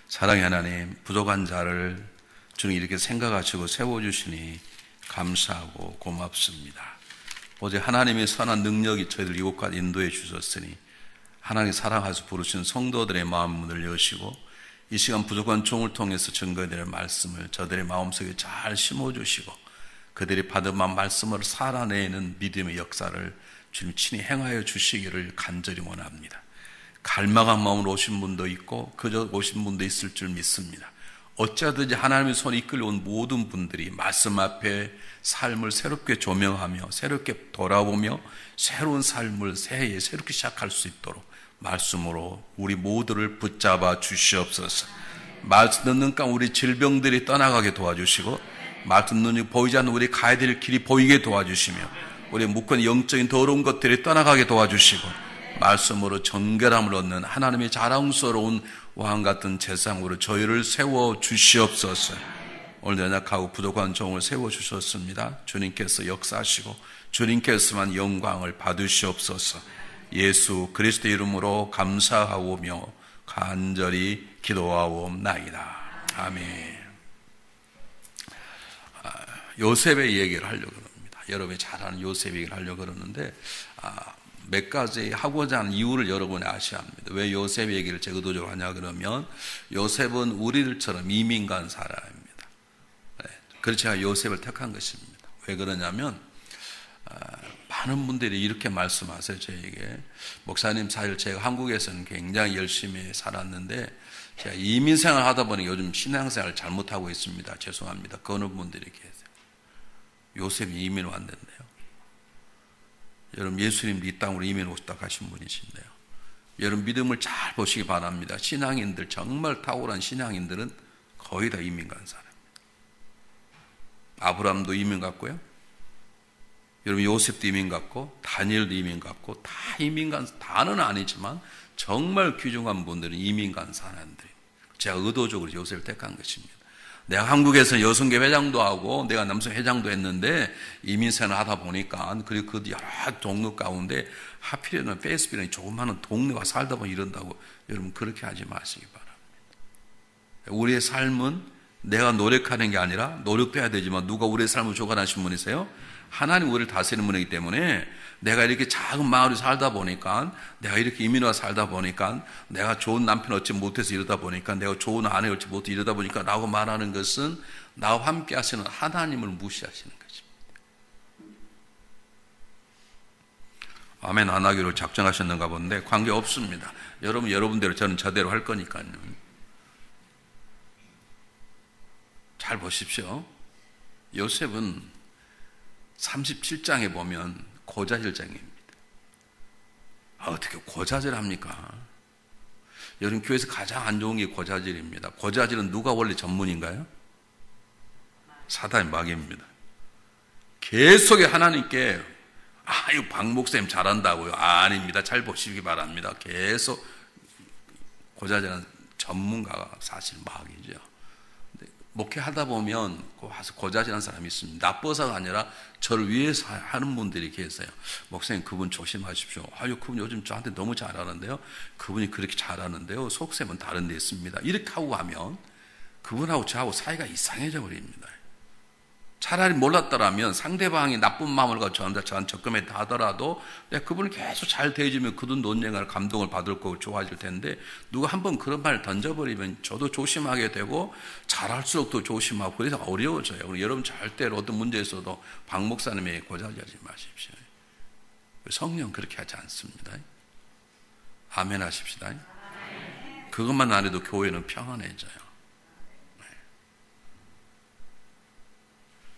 사랑의 하나님, 부족한 자를 주님 이렇게 생각하시고 세워주시니 감사하고 고맙습니다. 오직 하나님의 선한 능력이 저희들 이곳까지 인도해 주셨으니 하나님 사랑하셔서 부르신 성도들의 마음 문을 여시고 이 시간 부족한 종을 통해서 증거해드릴 말씀을 저들의 마음속에 잘 심어주시고 그들이 받은 말씀을 살아내는 믿음의 역사를 주님 친히 행하여 주시기를 간절히 원합니다. 갈망한 마음으로 오신 분도 있고 그저 오신 분도 있을 줄 믿습니다. 어찌하든지 하나님의 손에 이끌려온 모든 분들이 말씀 앞에 삶을 새롭게 조명하며 새롭게 돌아보며 새로운 삶을 새해에 새롭게 시작할 수 있도록 말씀으로 우리 모두를 붙잡아 주시옵소서. 말씀 듣는 가운데 우리 질병들이 떠나가게 도와주시고 말씀 눈이 보이지 않는 우리 가야 될 길이 보이게 도와주시며 우리 묵은 영적인 더러운 것들이 떠나가게 도와주시고 말씀으로 정결함을 얻는 하나님의 자랑스러운 왕같은 제상으로 저희를 세워주시옵소서. 오늘 연약하고 부족한 종을 세워주셨습니다. 주님께서 역사하시고 주님께서만 영광을 받으시옵소서. 예수 그리스도의 이름으로 감사하오며 간절히 기도하옵나이다. 아멘. 요셉의 얘기를 하려고 합니다. 여러분이 잘 아는 요셉 얘기를 하려고 그러는데 몇 가지 하고자 하는 이유를 여러분이 아셔야 합니다. 왜 요셉 얘기를 제가 의도적으로 하냐 그러면 요셉은 우리들처럼 이민 간 사람입니다. 그래서 제가 요셉을 택한 것입니다. 왜 그러냐면 많은 분들이 이렇게 말씀하세요. 저에게 목사님 사실 제가 한국에서는 굉장히 열심히 살았는데 제가 이민 생활 하다 보니 요즘 신앙생활을 잘못하고 있습니다. 죄송합니다. 그런 분들이 계세요. 요셉이 이민 왔는데요. 여러분 예수님도 이 땅으로 이민 오셨다고 하신 분이신데요. 여러분 믿음을 잘 보시기 바랍니다. 신앙인들 정말 탁월한 신앙인들은 거의 다 이민 간 사람입니다. 아브라함도 이민 갔고요. 여러분 요셉도 이민 갔고 다니엘도 이민 갔고 다 이민 간 다는 아니지만 정말 귀중한 분들은 이민 간 사람들이에요. 제가 의도적으로 요셉을 택한 것입니다. 내가 한국에서 여성계 회장도 하고 내가 남성 회장도 했는데 이민생활 하다 보니까 그리고 그 여러 동료 가운데 하필이면 페이스북이나 조그마한 동네가 살다 보면 이런다고 여러분 그렇게 하지 마시기 바랍니다. 우리의 삶은 내가 노력하는 게 아니라 노력도 해야 되지만 누가 우리의 삶을 주관하신 분이세요? 하나님 우리를 다스리는 분이기 때문에 내가 이렇게 작은 마을에 살다 보니까 내가 이렇게 이민 와 살다 보니까 내가 좋은 남편 얻지 못해서 이러다 보니까 내가 좋은 아내 얻지 못해서 이러다 보니까 라고 말하는 것은 나와 함께 하시는 하나님을 무시하시는 것입니다. 아멘 안 하기로 작정하셨는가 본데 관계없습니다. 여러분대로 저는 저대로 할 거니까요. 잘 보십시오. 요셉은 37장에 보면 고자질장입니다. 어떻게 고자질 합니까? 여러분 교회에서 가장 안 좋은 게 고자질입니다. 고자질은 누가 원래 전문인가요? 사단의 마귀입니다. 계속에 하나님께 이거 박 목사님 잘한다고요? 아닙니다. 잘 보시기 바랍니다. 계속 고자질은 전문가가 사실 마귀죠. 목회하다 보면 와서 고자질한 사람이 있습니다. 나빠서가 아니라 저를 위해서 하는 분들이 계세요. 목사님 그분 조심하십시오. 그분 요즘 저한테 너무 잘하는데요. 그분이 그렇게 잘하는데요. 속셈은 다른 데 있습니다. 이렇게 하고 가면 그분하고 저하고 사이가 이상해져 버립니다. 차라리 몰랐더라면 상대방이 나쁜 마음을 가지고 저한테 접근했다 하더라도 내가 그분을 계속 잘 대해주면 그분 논쟁을 감동을 받을 거고 좋아질 텐데 누가 한번 그런 말을 던져버리면 저도 조심하게 되고 잘할수록 더 조심하고 그래서 어려워져요. 여러분 절대로 어떤 문제에 있어도 박 목사님에게 고자질하지 마십시오. 성령 그렇게 하지 않습니다. 아멘 하십시다. 그것만 안 해도 교회는 평안해져요.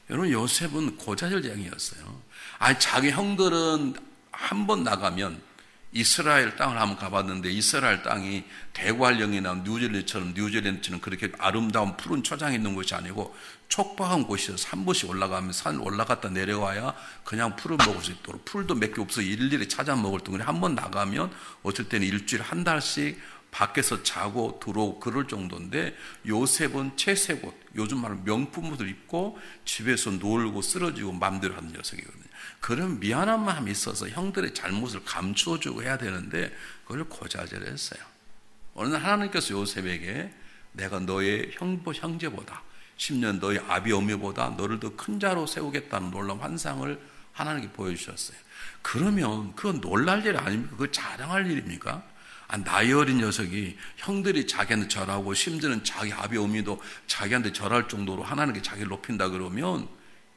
여러분 요셉은 고자질쟁이였어요. 자기 형들은 한 번 나가면 이스라엘 땅을 한번 가봤는데 이스라엘 땅이 대관령이나 뉴질랜드처럼 그렇게 아름다운 푸른 초장이 있는 곳이 아니고 촉박한 곳이어서 한 번씩 올라가면 산 올라갔다 내려와야 그냥 풀을 먹을 수 있도록 풀도 몇 개 없어 일일이 찾아 먹을 동안에 한 번 나가면 어쩔 때는 일주일에 한 달씩 밖에서 자고 들어오고 그럴 정도인데 요셉은 채색옷, 요즘 말로 명품 옷을 입고 집에서 놀고 쓰러지고 맘대로 하는 녀석이거든요. 그런 미안한 마음이 있어서 형들의 잘못을 감추어주고 해야 되는데 그걸 고자질했어요. 어느 날 하나님께서 요셉에게 내가 너의 형제보다 10년 너의 아비 어미보다 너를 더 큰 자로 세우겠다는 놀라운 환상을 하나님께 보여주셨어요. 그러면 그건 놀랄 일 아닙니까? 그거 자랑할 일입니까? 나이 어린 녀석이 형들이 자기한테 절하고 심지어는 자기 아비 어미도 자기한테 절할 정도로 하나님께 자기를 높인다 그러면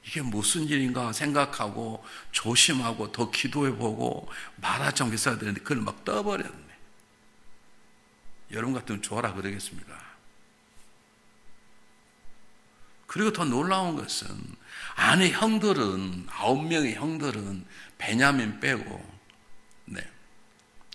이게 무슨 일인가 생각하고 조심하고 더 기도해보고 말하지 않게 써야 되는데 그걸 막 떠버렸네. 여러분 같으면 좋아라 그러겠습니까? 그리고 더 놀라운 것은 아내 형들은 9명의 형들은 베냐민 빼고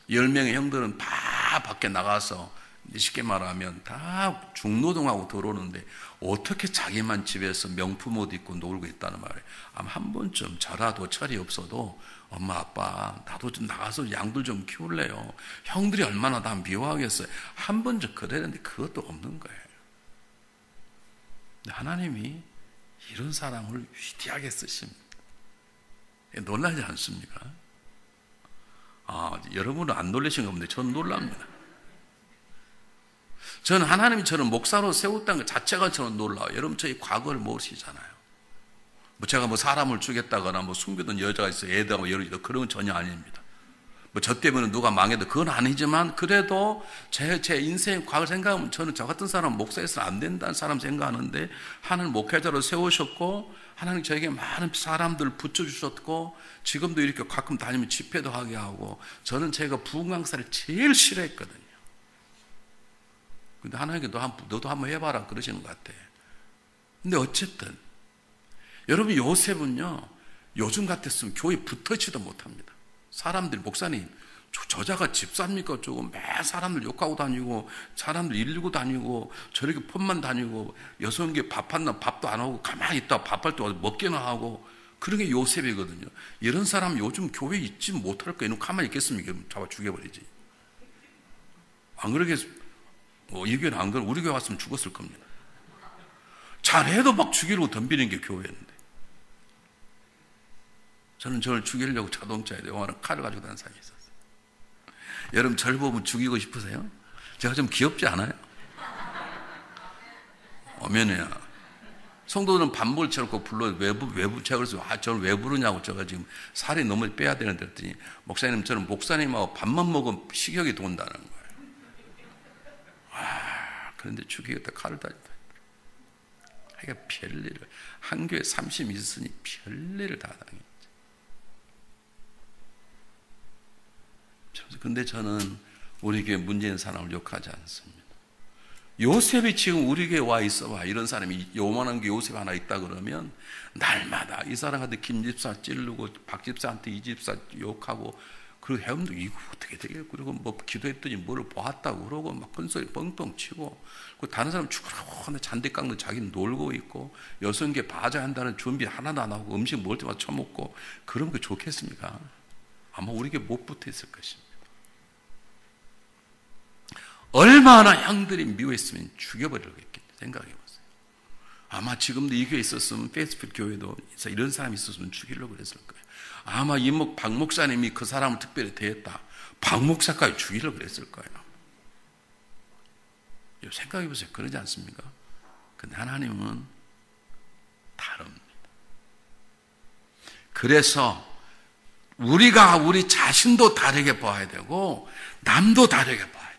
10명의 형들은 다 밖에 나가서 쉽게 말하면 다 중노동하고 들어오는데 어떻게 자기만 집에서 명품 옷 입고 놀고 있다는 말이에요. 아마 한 번쯤 저라도 철이 없어도 엄마 아빠 나도 좀 나가서 양들 좀 키울래요. 형들이 얼마나 다 미워하겠어요. 한 번쯤 그랬는데 그것도 없는 거예요. 하나님이 이런 사람을 위대하게 쓰십니다. 놀라지 않습니까? 여러분은 안 놀라신 거 없는데 저는 놀랍니다. 저는 하나님이 저를 목사로 세웠다는 것 자체가 저는 놀라워요. 여러분 저희 과거를 모르시잖아요. 제가 사람을 죽였다거나 숨기던 여자가 있어요. 애가 그런 건 전혀 아닙니다. 저 때문에 누가 망해도 그건 아니지만 그래도 제 인생 과거 생각하면 저는 저 같은 사람 목사에서는 안 된다는 사람 생각하는데 하나님 목회자로 세우셨고 하나님 저에게 많은 사람들을 붙여주셨고 지금도 이렇게 가끔 다니면 집회도 하게 하고 저는 제가 부흥 강사를 제일 싫어했거든요. 근데 하나님께 너도 한번 해봐라 그러시는 것 같아. 근데 어쨌든 여러분 요셉은요 요즘 같았으면 교회 붙어지도 못합니다. 사람들이 목사님 저자가 집사입니까? 조금 매 사람들 욕하고 다니고 사람들 일리고 다니고 저렇게 폰만 다니고 여성에게 밥도 안 하고 가만히 있다 밥할 때 먹기나 하고 그런 게 요셉이거든요. 이런 사람 요즘 교회 있지 못할 거예요. 가만히 있겠습니까? 잡아 죽여버리지. 안 그러겠 이 교회는 안 그러고 우리 교회 왔으면 죽었을 겁니다. 잘해도 막 죽이려고 덤비는 게 교회였는데 저는 저를 죽이려고 자동차에 영화는 칼을 가지고 다니는 사람이 있었어요. 여러분 절 보면 죽이고 싶으세요? 제가 좀 귀엽지 않아요? 어면이야. 성도들은 반볼 쳐놓고 불러 외부 제가 그래서 저를 왜 부르냐고 제가 지금 살이 너무 빼야 되는데 그랬더니 목사님 저는 목사님하고 밥만 먹으면 식욕이 돈다는 거예요. 그런데 죽이겠다 칼을 다닌다. 그러니까 별일을 한 교회 30 있으니 별일을 다 당했죠. 그런데 저는 우리 교회 문제인 사람을 욕하지 않습니다. 요셉이 지금 우리 교회에 와 있어봐. 이런 사람이 요만한 게 요셉 하나 있다 그러면 날마다 이 사람한테 김 집사 찌르고 박 집사한테 이 집사 욕하고 그리고 해엄도 이거 어떻게 되겠고 그리고 기도했더니 뭐를 보았다고 그러고 막 큰소리 뻥뻥 치고 그 다른 사람 죽으라고 잔디 깎는 자기는 놀고 있고 여성계 바자한다는 준비 하나도 안 하고 음식 먹을 때마다 처먹고 그런 게 좋겠습니까? 아마 우리에게 못 붙어 있을 것입니다. 얼마나 형들이 미워했으면 죽여버리겠겠다 생각해보세요. 아마 지금도 이 교회에 있었으면 페이스북 교회도 이런 사람이 있었으면 죽이려고 그랬을 거예요. 아마 박 목사님이 그 사람을 특별히 대했다. 박 목사까지 죽이려고 그랬을 거예요. 생각해보세요. 그러지 않습니까? 근데 하나님은 다릅니다. 그래서 우리가 우리 자신도 다르게 봐야 되고 남도 다르게 봐야 돼요.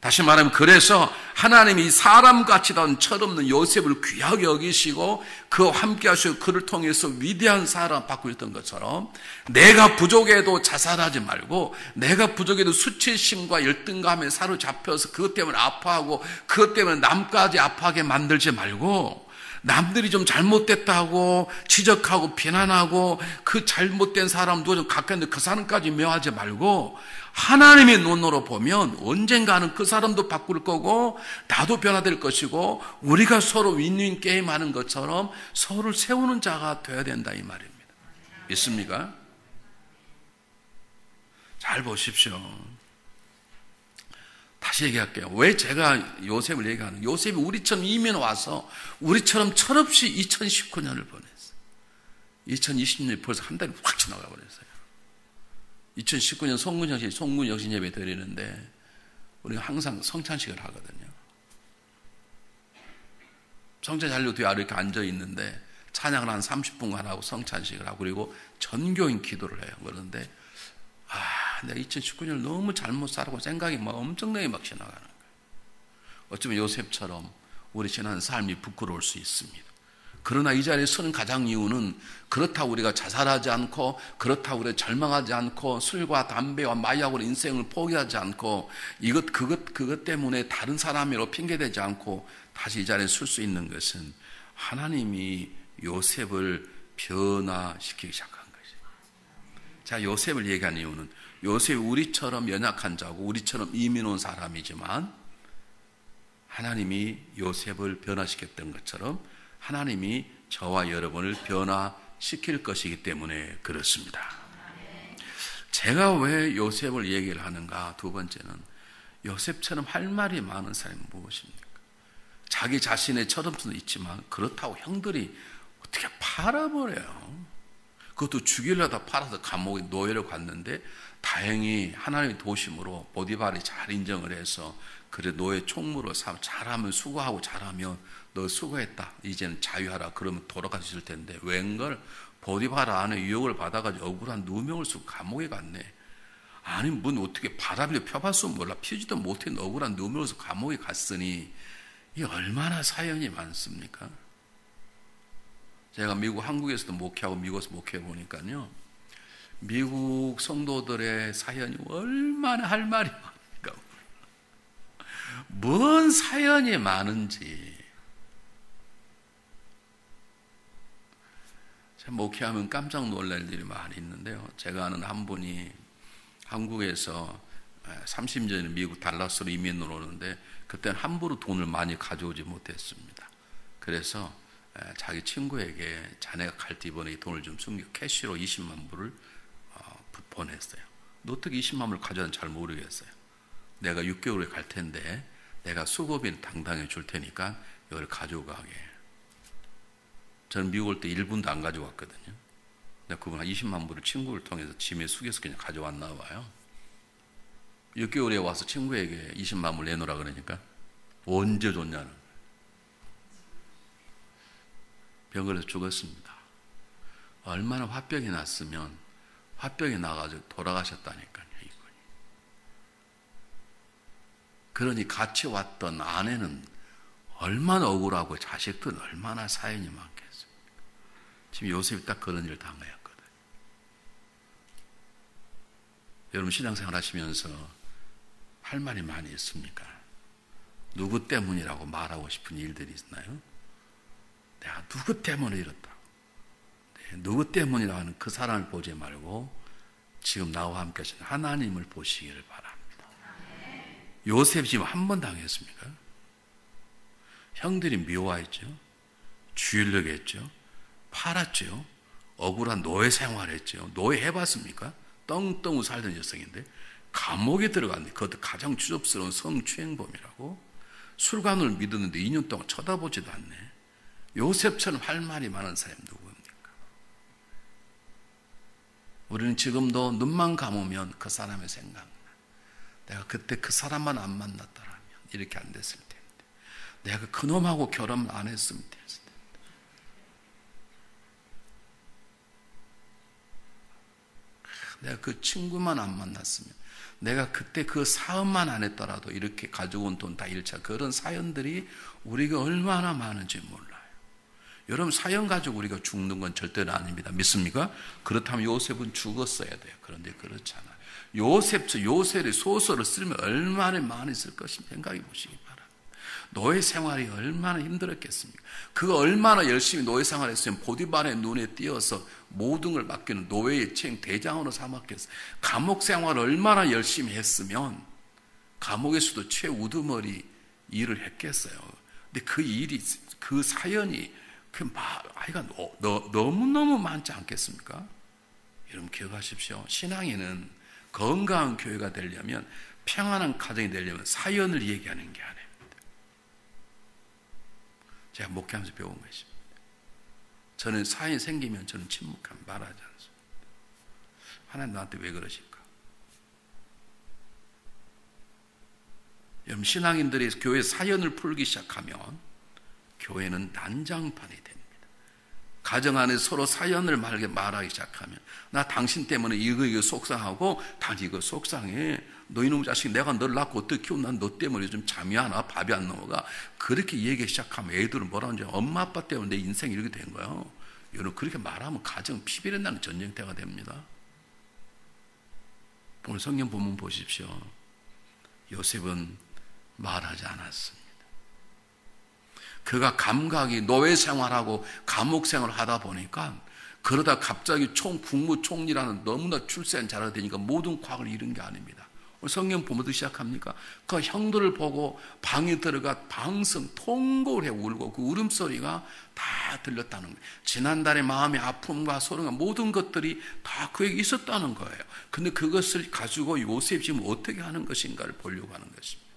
다시 말하면 그래서 하나님이 사람같이던 철없는 요셉을 귀하게 여기시고 그와 함께 하시고 그를 통해서 위대한 사람 바꾸셨던 것처럼 내가 부족해도 자살하지 말고 내가 부족해도 수치심과 열등감에 사로잡혀서 그것 때문에 아파하고 그것 때문에 남까지 아파하게 만들지 말고 남들이 좀 잘못됐다고 지적하고 비난하고 그 잘못된 사람도 좀 가까이 있는데 그 사람까지 묘하지 말고 하나님의 눈으로 보면 언젠가는 그 사람도 바꿀 거고 나도 변화될 것이고 우리가 서로 윈윈 게임하는 것처럼 서로를 세우는 자가 되어야 된다 이 말입니다. 믿습니까? 잘 보십시오. 다시 얘기할게요. 왜 제가 요셉을 얘기하는 요셉이 우리처럼 이민 와서 우리처럼 철없이 2019년을 보냈어요. 2020년이 벌써 한 달이 확 지나가 버렸어요. 2019년 송문여신 예배 드리는데 우리가 항상 성찬식을 하거든요. 성찬 잔류 뒤에 이렇게 앉아 있는데 찬양을 한 30분간 하고 성찬식을 하고 그리고 전교인 기도를 해요. 그런데 내가 2019년을 너무 잘못 살고 생각이 막 엄청나게 막 지나가는 거예요. 어쩌면 요셉처럼 우리 지난 삶이 부끄러울 수 있습니다. 그러나 이 자리에 서는 가장 이유는 그렇다고 우리가 자살하지 않고 그렇다고 우리가 절망하지 않고 술과 담배와 마약으로 인생을 포기하지 않고 그것 때문에 다른 사람으로 핑계대지 않고 다시 이 자리에 설 수 있는 것은 하나님이 요셉을 변화시키기 시작한 것이에요. 자, 요셉을 얘기한 이유는 요셉이 우리처럼 연약한 자고 우리처럼 이민 온 사람이지만 하나님이 요셉을 변화시켰던 것처럼 하나님이 저와 여러분을 변화시킬 것이기 때문에 그렇습니다. 제가 왜 요셉을 얘기를 하는가? 두 번째는 요셉처럼 할 말이 많은 사람이 무엇입니까? 자기 자신의 철없음도 있지만 그렇다고 형들이 어떻게 팔아버려요? 그것도 죽이려다 팔아서 감옥에 노예를 갔는데 다행히 하나님의 도심으로 보디발이 잘 인정을 해서 그래 노예 총무로 잘하면 수고하고 잘하면 너 수고했다 이제는 자유하라 그러면 돌아갈 수 있을 텐데 웬걸 보디발 안에 유혹을 받아가지고 억울한 누명을 쓰고 감옥에 갔네. 아니 어떻게 바람이 펴봤으면 몰라 피지도 못한 억울한 누명을 쓰고 감옥에 갔으니 이 얼마나 사연이 많습니까? 제가 한국에서도 목회하고 미국에서 목회해 보니까요 미국 성도들의 사연이 얼마나 할 말이 많을까. 뭔 사연이 많은지. 제가 목회하면 깜짝 놀랄 일이 많이 있는데요. 제가 아는 한 분이 한국에서 30년 전에 미국 달라스로 이민을 오는데 그때는 함부로 돈을 많이 가져오지 못했습니다. 그래서 자기 친구에게 자네가 갈 때 이번에 돈을 좀 숨겨 캐시로 20만 불을 보냈어요. 너 어떻게 20만 불을 가져왔는지 잘 모르겠어요. 내가 6개월에 갈 텐데 내가 수고비는 당당히 줄 테니까 이걸 가져가게. 저는 미국 올 때 1분도 안 가져왔거든요. 근데 그분 한 20만 불을 친구를 통해서 짐에 숙여서 그냥 가져왔나 봐요. 6개월에 와서 친구에게 20만 불 내놓으라 그러니까 언제 줬냐는 거예요. 병 걸려서 죽었습니다. 얼마나 화병이 났으면 화병이 나가지고 돌아가셨다니까요. 이분이. 그러니 같이 왔던 아내는 얼마나 억울하고 자식들은 얼마나 사연이 많겠습니까? 지금 요셉이 딱 그런 일을 당하였거든요. 여러분 신앙생활 하시면서 할 말이 많이 있습니까? 누구 때문이라고 말하고 싶은 일들이 있나요? 내가 누구 때문에 이렇다. 누구 때문이라고 하는 그 사람을 보지 말고 지금 나와 함께 하시는 하나님을 보시기를 바랍니다. 요셉이 지금 한 번 당했습니까? 형들이 미워했죠. 죽이려고 했죠. 팔았죠. 억울한 노예 생활했죠. 노예 해봤습니까? 떵떵 살던 여성인데 감옥에 들어갔는데 그것도 가장 추접스러운 성추행범이라고 술관을 믿었는데 2년 동안 쳐다보지도 않네. 요셉처럼 할 말이 많은 사람이 누구입니까? 우리는 지금도 눈만 감으면 그 사람의 생각나. 내가 그때 그 사람만 안 만났더라면 이렇게 안 됐을 텐데. 내가 그 놈하고 결혼 안 했으면 됐을 텐데. 내가 그 친구만 안 만났으면, 내가 그때 그 사업만 안 했더라도 이렇게 가지고 온 돈 다 잃자. 그런 사연들이 우리가 얼마나 많은지 몰라요. 여러분 사연 가지고 우리가 죽는 건 절대로 아닙니다. 믿습니까? 그렇다면 요셉은 죽었어야 돼요. 그런데 그렇잖아요. 요셉의 소설을 쓰면 얼마나 많이 쓸 것인지 생각해 보시기 바랍니다. 노예 생활이 얼마나 힘들었겠습니까? 그가 얼마나 열심히 노예 생활했으면 보디발의 눈에 띄어서 모든 걸 맡기는 노예의 대장으로 삼았겠어요. 감옥 생활을 얼마나 열심히 했으면 감옥에서도 최우두머리 일을 했겠어요. 근데 그 일이, 그 사연이 아이가 너무너무 많지 않겠습니까? 여러분 기억하십시오. 신앙에는 건강한 교회가 되려면, 평안한 가정이 되려면 사연을 얘기하는 게 아닙니다. 제가 목회하면서 배운 것입니다. 저는 사연이 생기면 저는 침묵하면 말하지 않습니다. 하나님 나한테 왜 그러실까? 여러분 신앙인들이 교회 사연을 풀기 시작하면 교회는 난장판이 됩니다. 가정 안에 서로 사연을 말하기 시작하면 나 당신 때문에 이거 속상하고 당신 이거 속상해. 너 이놈 자식 내가 너를 낳고 어떻게 키우면 난 너 때문에 요즘 잠이 안 와. 밥이 안 넘어가. 그렇게 얘기하기 시작하면 애들은 뭐라는 줄 알아? 엄마 아빠 때문에 내 인생이 이렇게 된 거예요. 여러분 그렇게 말하면 가정 피비린 나는 전쟁터가 됩니다. 오늘 성경 본문 보십시오. 요셉은 말하지 않았습니다. 그가 감각이 노예 생활하고 감옥 생활을 하다 보니까 그러다 갑자기 국무총리라는 너무나 출세한 자가 되니까 모든 과학을 잃은 게 아닙니다. 성경 보면도 시작합니까? 그 형들을 보고 방에 들어가 방성 통곡을 해 울고 그 울음소리가 다 들렸다는 거예요. 지난달의 마음의 아픔과 소름과 모든 것들이 다 그에게 있었다는 거예요. 근데 그것을 가지고 요셉이 지금 어떻게 하는 것인가를 보려고 하는 것입니다.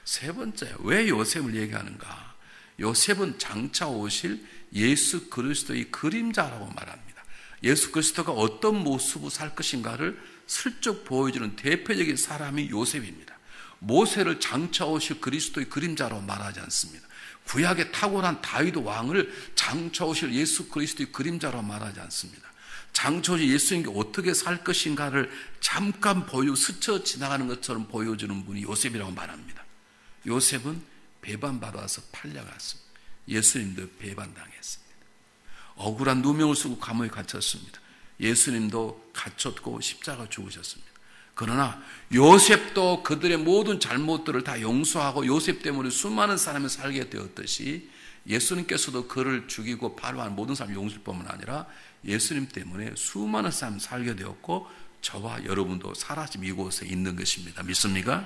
세 번째, 왜 요셉을 얘기하는가? 요셉은 장차 오실 예수 그리스도의 그림자라고 말합니다. 예수 그리스도가 어떤 모습으로 살 것인가를 슬쩍 보여주는 대표적인 사람이 요셉입니다. 모세를 장차 오실 그리스도의 그림자로 말하지 않습니다. 구약의 탁월한 다윗 왕을 장차 오실 예수 그리스도의 그림자로 말하지 않습니다. 장차 오실 예수님께 어떻게 살 것인가를 잠깐 스쳐 지나가는 것처럼 보여주는 분이 요셉이라고 말합니다. 요셉은 배반받아서 팔려갔습니다. 예수님도 배반당했습니다. 억울한 누명을 쓰고 감옥에 갇혔습니다. 예수님도 갇혔고 십자가 죽으셨습니다. 그러나 요셉도 그들의 모든 잘못들을 다 용서하고 요셉 때문에 수많은 사람이 살게 되었듯이 예수님께서도 그를 죽이고 팔로하는 모든 사람을 용서할 뿐만 아니라 예수님 때문에 수많은 사람이 살게 되었고 저와 여러분도 사라짐 이곳에 있는 것입니다. 믿습니까?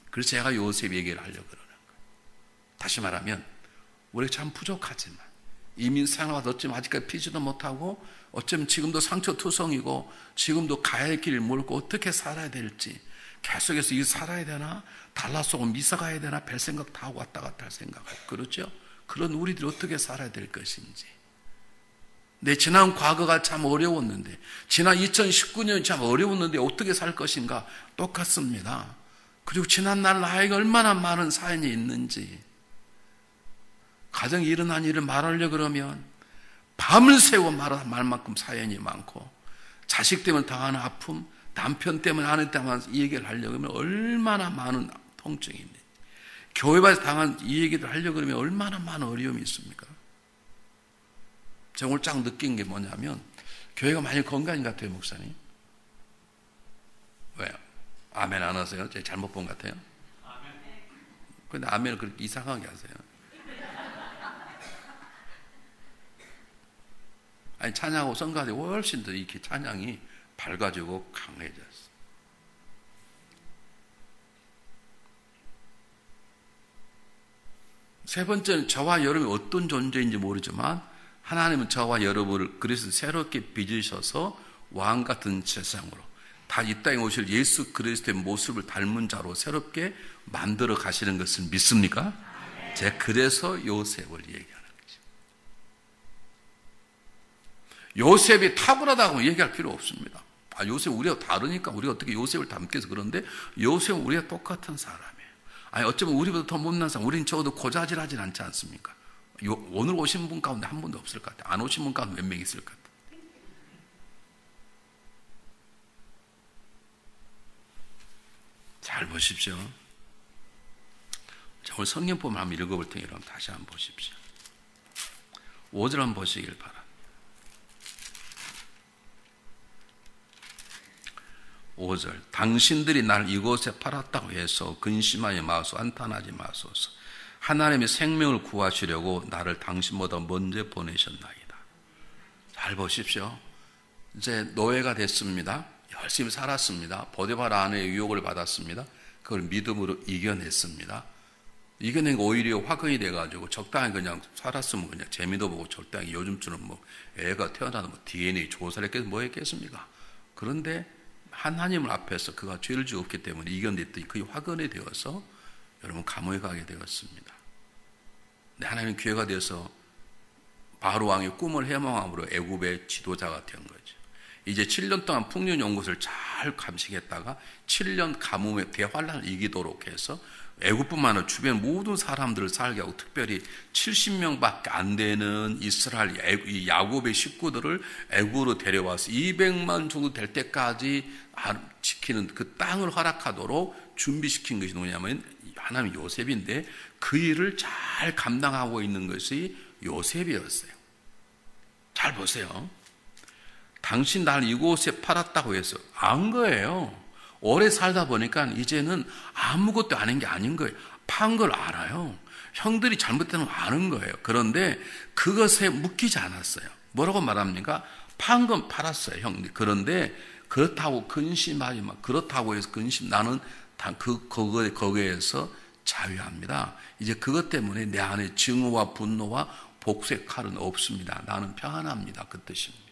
그래서 제가 요셉 얘기를 하려고 그러는 거예요. 다시 말하면 우리가 참 부족하지만 이민 생활을 어쩌면 아직까지 피지도 못하고 어쩌면 지금도 상처투성이고 지금도 가야 할 길을 모르고 어떻게 살아야 될지 계속해서 이거 살아야 되나? 달라스 오고 미사 가야 되나? 별 생각 다 하고 왔다 갔다 할 생각하고 그렇죠? 그런 우리들이 어떻게 살아야 될 것인지 내 지난 과거가 참 어려웠는데 지난 2019년이 참 어려웠는데 어떻게 살 것인가? 똑같습니다. 그리고 지난날 나에게 얼마나 많은 사연이 있는지 가정에 일어난 일을 말하려고 그러면 밤을 새워 말할 만큼 사연이 많고 자식 때문에 당하는 아픔, 남편 때문에 아내 때문에 이 얘기를 하려고 하면 얼마나 많은 통증이 있는지 교회에서 당한 이 얘기를 하려고 하면 얼마나 많은 어려움이 있습니까? 제가 오늘 딱 느낀 게 뭐냐면 교회가 많이 건강인 것 같아요, 목사님. 왜요? 아멘 안 하세요? 제가 잘못 본 것 같아요? 그런데 아멘을 그렇게 이상하게 하세요. 아니 찬양하고 성가대 훨씬 더 이렇게 찬양이 밝아지고 강해졌어. 세 번째는 저와 여러분이 어떤 존재인지 모르지만 하나님은 저와 여러분을 그래서 새롭게 빚으셔서 왕 같은 세상으로 다 이 땅에 오실 예수 그리스도의 모습을 닮은 자로 새롭게 만들어 가시는 것을 믿습니까? 제가 그래서 요셉을 얘기하는 거죠. 요셉이 탁월하다고 얘기할 필요 없습니다. 요셉 우리가 다르니까 우리가 어떻게 요셉을 닮겠어. 그런데 요셉은 우리가 똑같은 사람이에요. 어쩌면 우리보다 더 못난 사람, 우리는 적어도 고자질하진 않지 않습니까? 오늘 오신 분 가운데 한 분도 없을 것 같아요. 안 오신 분 가운데 몇 명 있을 것 같아요. 잘 보십시오. 자, 오늘 성경법을 한번 읽어볼 테니 여러분 다시 한번 보십시오. 5절 한번 보시길 바랍니다. 5절 당신들이 날 이곳에 팔았다고 해서 근심하지 마소서 한탄하지 마소서. 하나님의 생명을 구하시려고 나를 당신보다 먼저 보내셨나이다. 잘 보십시오. 이제 노예가 됐습니다. 열심히 살았습니다. 보디바라 아내의 유혹을 받았습니다. 그걸 믿음으로 이겨냈습니다. 이겨낸 거 오히려 화근이 돼가지고 적당히 그냥 살았으면 그냥 재미도 보고 적당히 요즘처럼 뭐 애가 태어나도 뭐 DNA 조사를 했겠 뭐 했겠습니까? 그런데 하나님을 앞에서 그가 죄를 지었기 때문에 이겨냈더니 그게 화근이 되어서 여러분 감옥에 가게 되었습니다. 근데 하나님 기회가 되어서 바로 왕의 꿈을 해몽함으로 애굽의 지도자가 된 거죠. 이제 7년 동안 풍년이 온 것을 잘 감식했다가 7년 가뭄의 대환란을 이기도록 해서 애굽뿐만 아니라 주변 모든 사람들을 살게 하고 특별히 70명밖에 안 되는 이스라엘 야곱의 식구들을 애굽으로 데려와서 200만 정도 될 때까지 지키는 그 땅을 허락하도록 준비시킨 것이 뭐냐면 하나님 요셉인데 그 일을 잘 감당하고 있는 것이 요셉이었어요. 잘 보세요. 당신 날 이곳에 팔았다고 해서 안 거예요. 오래 살다 보니까 이제는 아무것도 아닌 게 아닌 거예요. 판 걸 알아요. 형들이 잘못된 걸 아는 거예요. 그런데 그것에 묶이지 않았어요. 뭐라고 말합니까? 판 건 팔았어요, 형들. 그런데 그렇다고 근심하지 마. 그렇다고 해서 나는 거기에서 자유합니다. 이제 그것 때문에 내 안에 증오와 분노와 복수의 칼은 없습니다. 나는 평안합니다. 그 뜻입니다.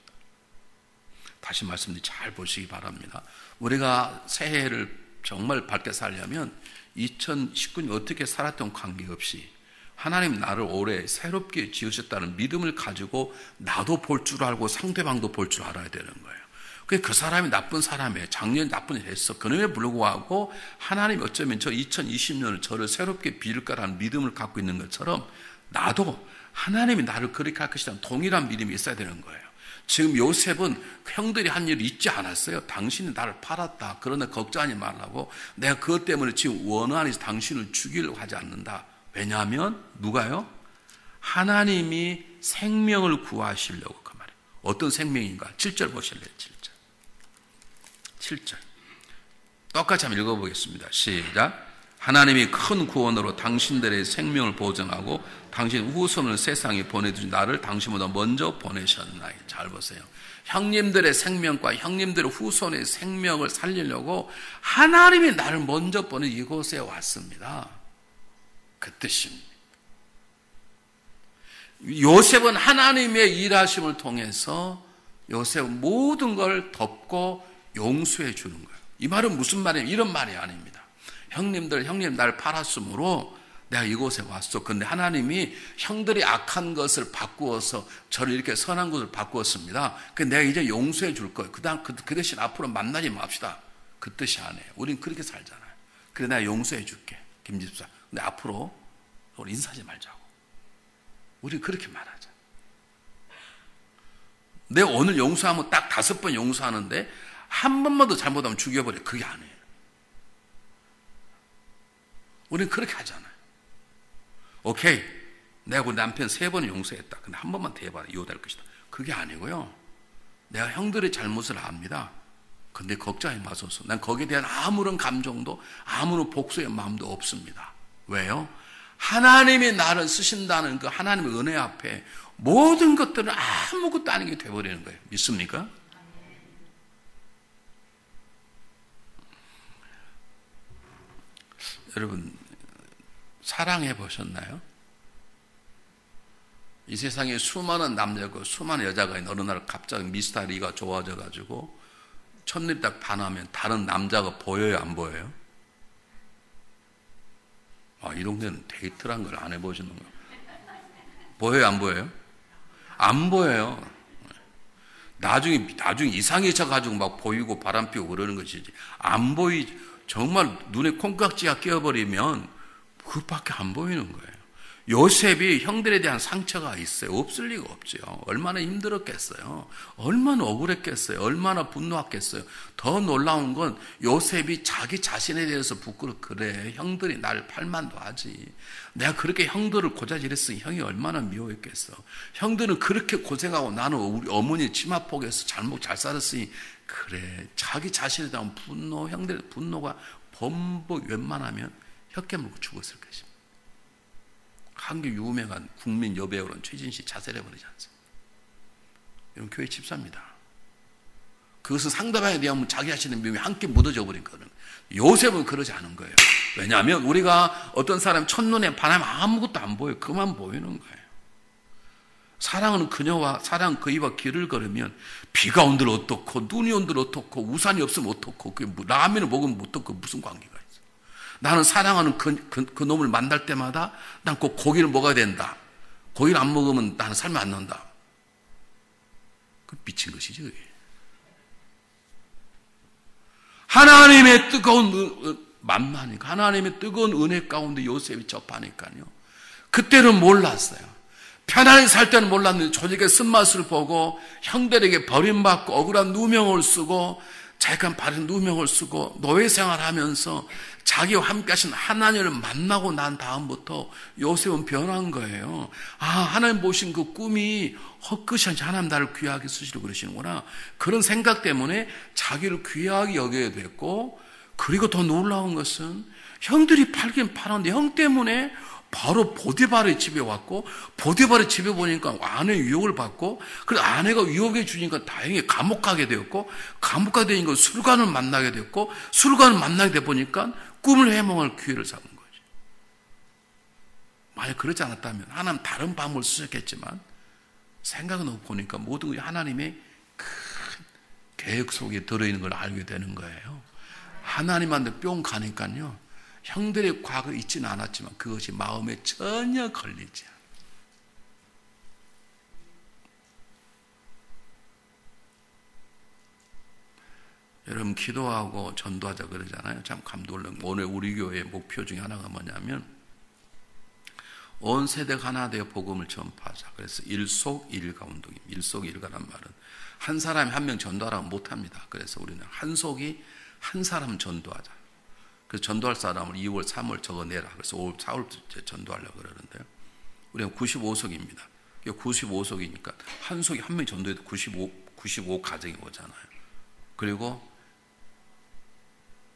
다시 말씀드리 잘 보시기 바랍니다. 우리가 새해를 정말 밝게 살려면 2019년 어떻게 살았던 관계없이 하나님 나를 올해 새롭게 지으셨다는 믿음을 가지고 나도 볼 줄 알고 상대방도 볼 줄 알아야 되는 거예요. 그 사람이 나쁜 사람이에요. 작년에 나쁜 일 했어. 그럼에도 불구하고 하나님이 어쩌면 저 2020년을 저를 새롭게 비울 거라는 믿음을 갖고 있는 것처럼 나도 하나님이 나를 그렇게 할 것이라는 동일한 믿음이 있어야 되는 거예요. 지금 요셉은 형들이 한 일을 잊지 않았어요. 당신이 나를 팔았다. 그러나 걱정하지 말라고. 내가 그것 때문에 지금 원한에서 당신을 죽이려고 하지 않는다. 왜냐하면 누가요? 하나님이 생명을 구하시려고 그 말이에요. 어떤 생명인가? 7절 보실래요? 7절. 똑같이 한번 읽어보겠습니다. 시작. 하나님이 큰 구원으로 당신들의 생명을 보증하고 당신 후손을 세상에 보내주신 나를 당신보다 먼저 보내셨나이. 잘 보세요. 형님들의 생명과 형님들의 후손의 생명을 살리려고 하나님이 나를 먼저 보내 이곳에 왔습니다. 그 뜻입니다. 요셉은 하나님의 일하심을 통해서 요셉은 모든 걸 덮고 용서해 주는 거예요. 이 말은 무슨 말이에요? 이런 말이 아닙니다. 형님 나를 팔았으므로 내가 이곳에 왔어. 근데 하나님이 형들이 악한 것을 바꾸어서 저를 이렇게 선한 것을 바꾸었습니다. 그래서 내가 이제 용서해 줄 거예요. 그 대신 앞으로 만나지 맙시다. 그 뜻이 아니에요. 우린 그렇게 살잖아요. 그래 내가 용서해 줄게. 김집사. 근데 앞으로 우리 인사하지 말자고. 우린 그렇게 말하자. 내가 오늘 용서하면 딱 5번 용서하는데 한 번만 더 잘못하면 죽여버려. 그게 아니에요. 우리는 그렇게 하잖아요. 오케이. 내가 우리 남편 3번 용서했다. 근데 한 번만 더 해봐라. 이혼할 것이다. 그게 아니고요. 내가 형들의 잘못을 압니다. 근데 걱정하지 마소서. 난 거기에 대한 아무런 감정도 아무런 복수의 마음도 없습니다. 왜요? 하나님이 나를 쓰신다는 그 하나님의 은혜 앞에 모든 것들은 아무것도 아닌 게 돼버리는 거예요. 믿습니까? 여러분 사랑해 보셨나요? 이 세상에 수많은 남자고 수많은 여자가 있는 어느 날 갑자기 미스터 리가 좋아져 가지고 첫눈에 딱 반하면 다른 남자가 보여요, 안 보여요? 이 동네는 데이트란 걸 안 해보시는 거예요. 보여요, 안 보여요? 안 보여요. 나중에 이상해져 가지고 막 보이고 바람 피고 그러는 것이지. 안 보이지. 정말 눈에 콩깍지가 끼어버리면 그밖에 안 보이는 거예요. 요셉이 형들에 대한 상처가 있어요. 없을 리가 없죠. 얼마나 힘들었겠어요. 얼마나 억울했겠어요. 얼마나 분노했겠어요. 더 놀라운 건 요셉이 자기 자신에 대해서 그래 형들이 날 팔만도 하지. 내가 그렇게 형들을 고자질했으니 형이 얼마나 미워했겠어. 형들은 그렇게 고생하고 나는 우리 어머니 치마폭에서 잘 살았으니 그래. 자기 자신에 대한 분노, 형들의 분노가 범벅 웬만하면 혀깨 물고 죽었을 것입니다. 한국 유명한 국민 여배우는 최진씨 자살해버리지 않습니까? 이건 교회 집사입니다. 그것은 상대방에 대한 자기 자신의 명이 함께 묻어져 버린 거는. 요셉은 그러지 않은 거예요. 왜냐하면 우리가 어떤 사람 첫눈에 반하면 아무것도 안 보여요. 그만 보이는 거예요. 사랑은 사랑 그이와 길을 걸으면 비가 온들 어떻고 눈이 온들 어떻고 우산이 없으면 어떻고 라면을 먹으면 어떻고 무슨 관계가 있어요. 나는 사랑하는 그 놈을 만날 때마다 난 꼭 고기를 먹어야 된다. 고기를 안 먹으면 나는 살면 안 난다. 그 미친 것이지. 그게. 하나님의 뜨거운 만나니까, 하나님의 뜨거운 은혜 가운데 요셉이 접하니까요. 그때는 몰랐어요. 편안히 살 때는 몰랐는데 조직의 쓴맛을 보고 형들에게 버림받고 억울한 누명을 쓰고 자기가 바른 누명을 쓰고 노예 생활하면서 자기와 함께 하신 하나님을 만나고 난 다음부터 요셉은 변한 거예요. 아, 하나님 보신 그 꿈이 헛것이 아니라 하나님 나를 귀하게 쓰시려고 그러시는구나. 그런 생각 때문에 자기를 귀하게 여겨야 됐고, 그리고 더 놀라운 것은 형들이 팔긴 팔았는데 형 때문에 바로 보디발의 집에 왔고, 보디발의 집에 보니까 아내 유혹을 받고, 그래서 아내가 유혹해 주니까 다행히 감옥 가게 되었고, 감옥 가게 되니까 술관을 만나게 됐고, 술관을 만나게 돼 보니까 꿈을 해몽할 기회를 잡은 거죠. 만약 그렇지 않았다면 하나님 다른 방법을 쓰셨겠지만, 생각은 보니까 모든 것이 하나님의 큰 계획 속에 들어있는 걸 알게 되는 거예요. 하나님한테 뿅 가니까요, 형들의 과거 있지는 않았지만 그것이 마음에 전혀 걸리지 않아요. 여러분, 기도하고 전도하자 그러잖아요. 참 감동을. 오늘 우리 교회의 목표 중에 하나가 뭐냐면, 온 세대가 하나 되어 복음을 전파하자. 그래서 일속일가 운동입니다. 일속일가란 말은 한 사람이 한 명 전도하라고 못합니다. 그래서 우리는 한 속이 한 사람 전도하자. 그래서 전도할 사람을 2월, 3월 적어내라. 그래서 5월, 4월부터 전도하려고 그러는데요. 우리가 95석입니다. 95석이니까 한 속이 한 명이 전도해도 95 가정이 오잖아요. 그리고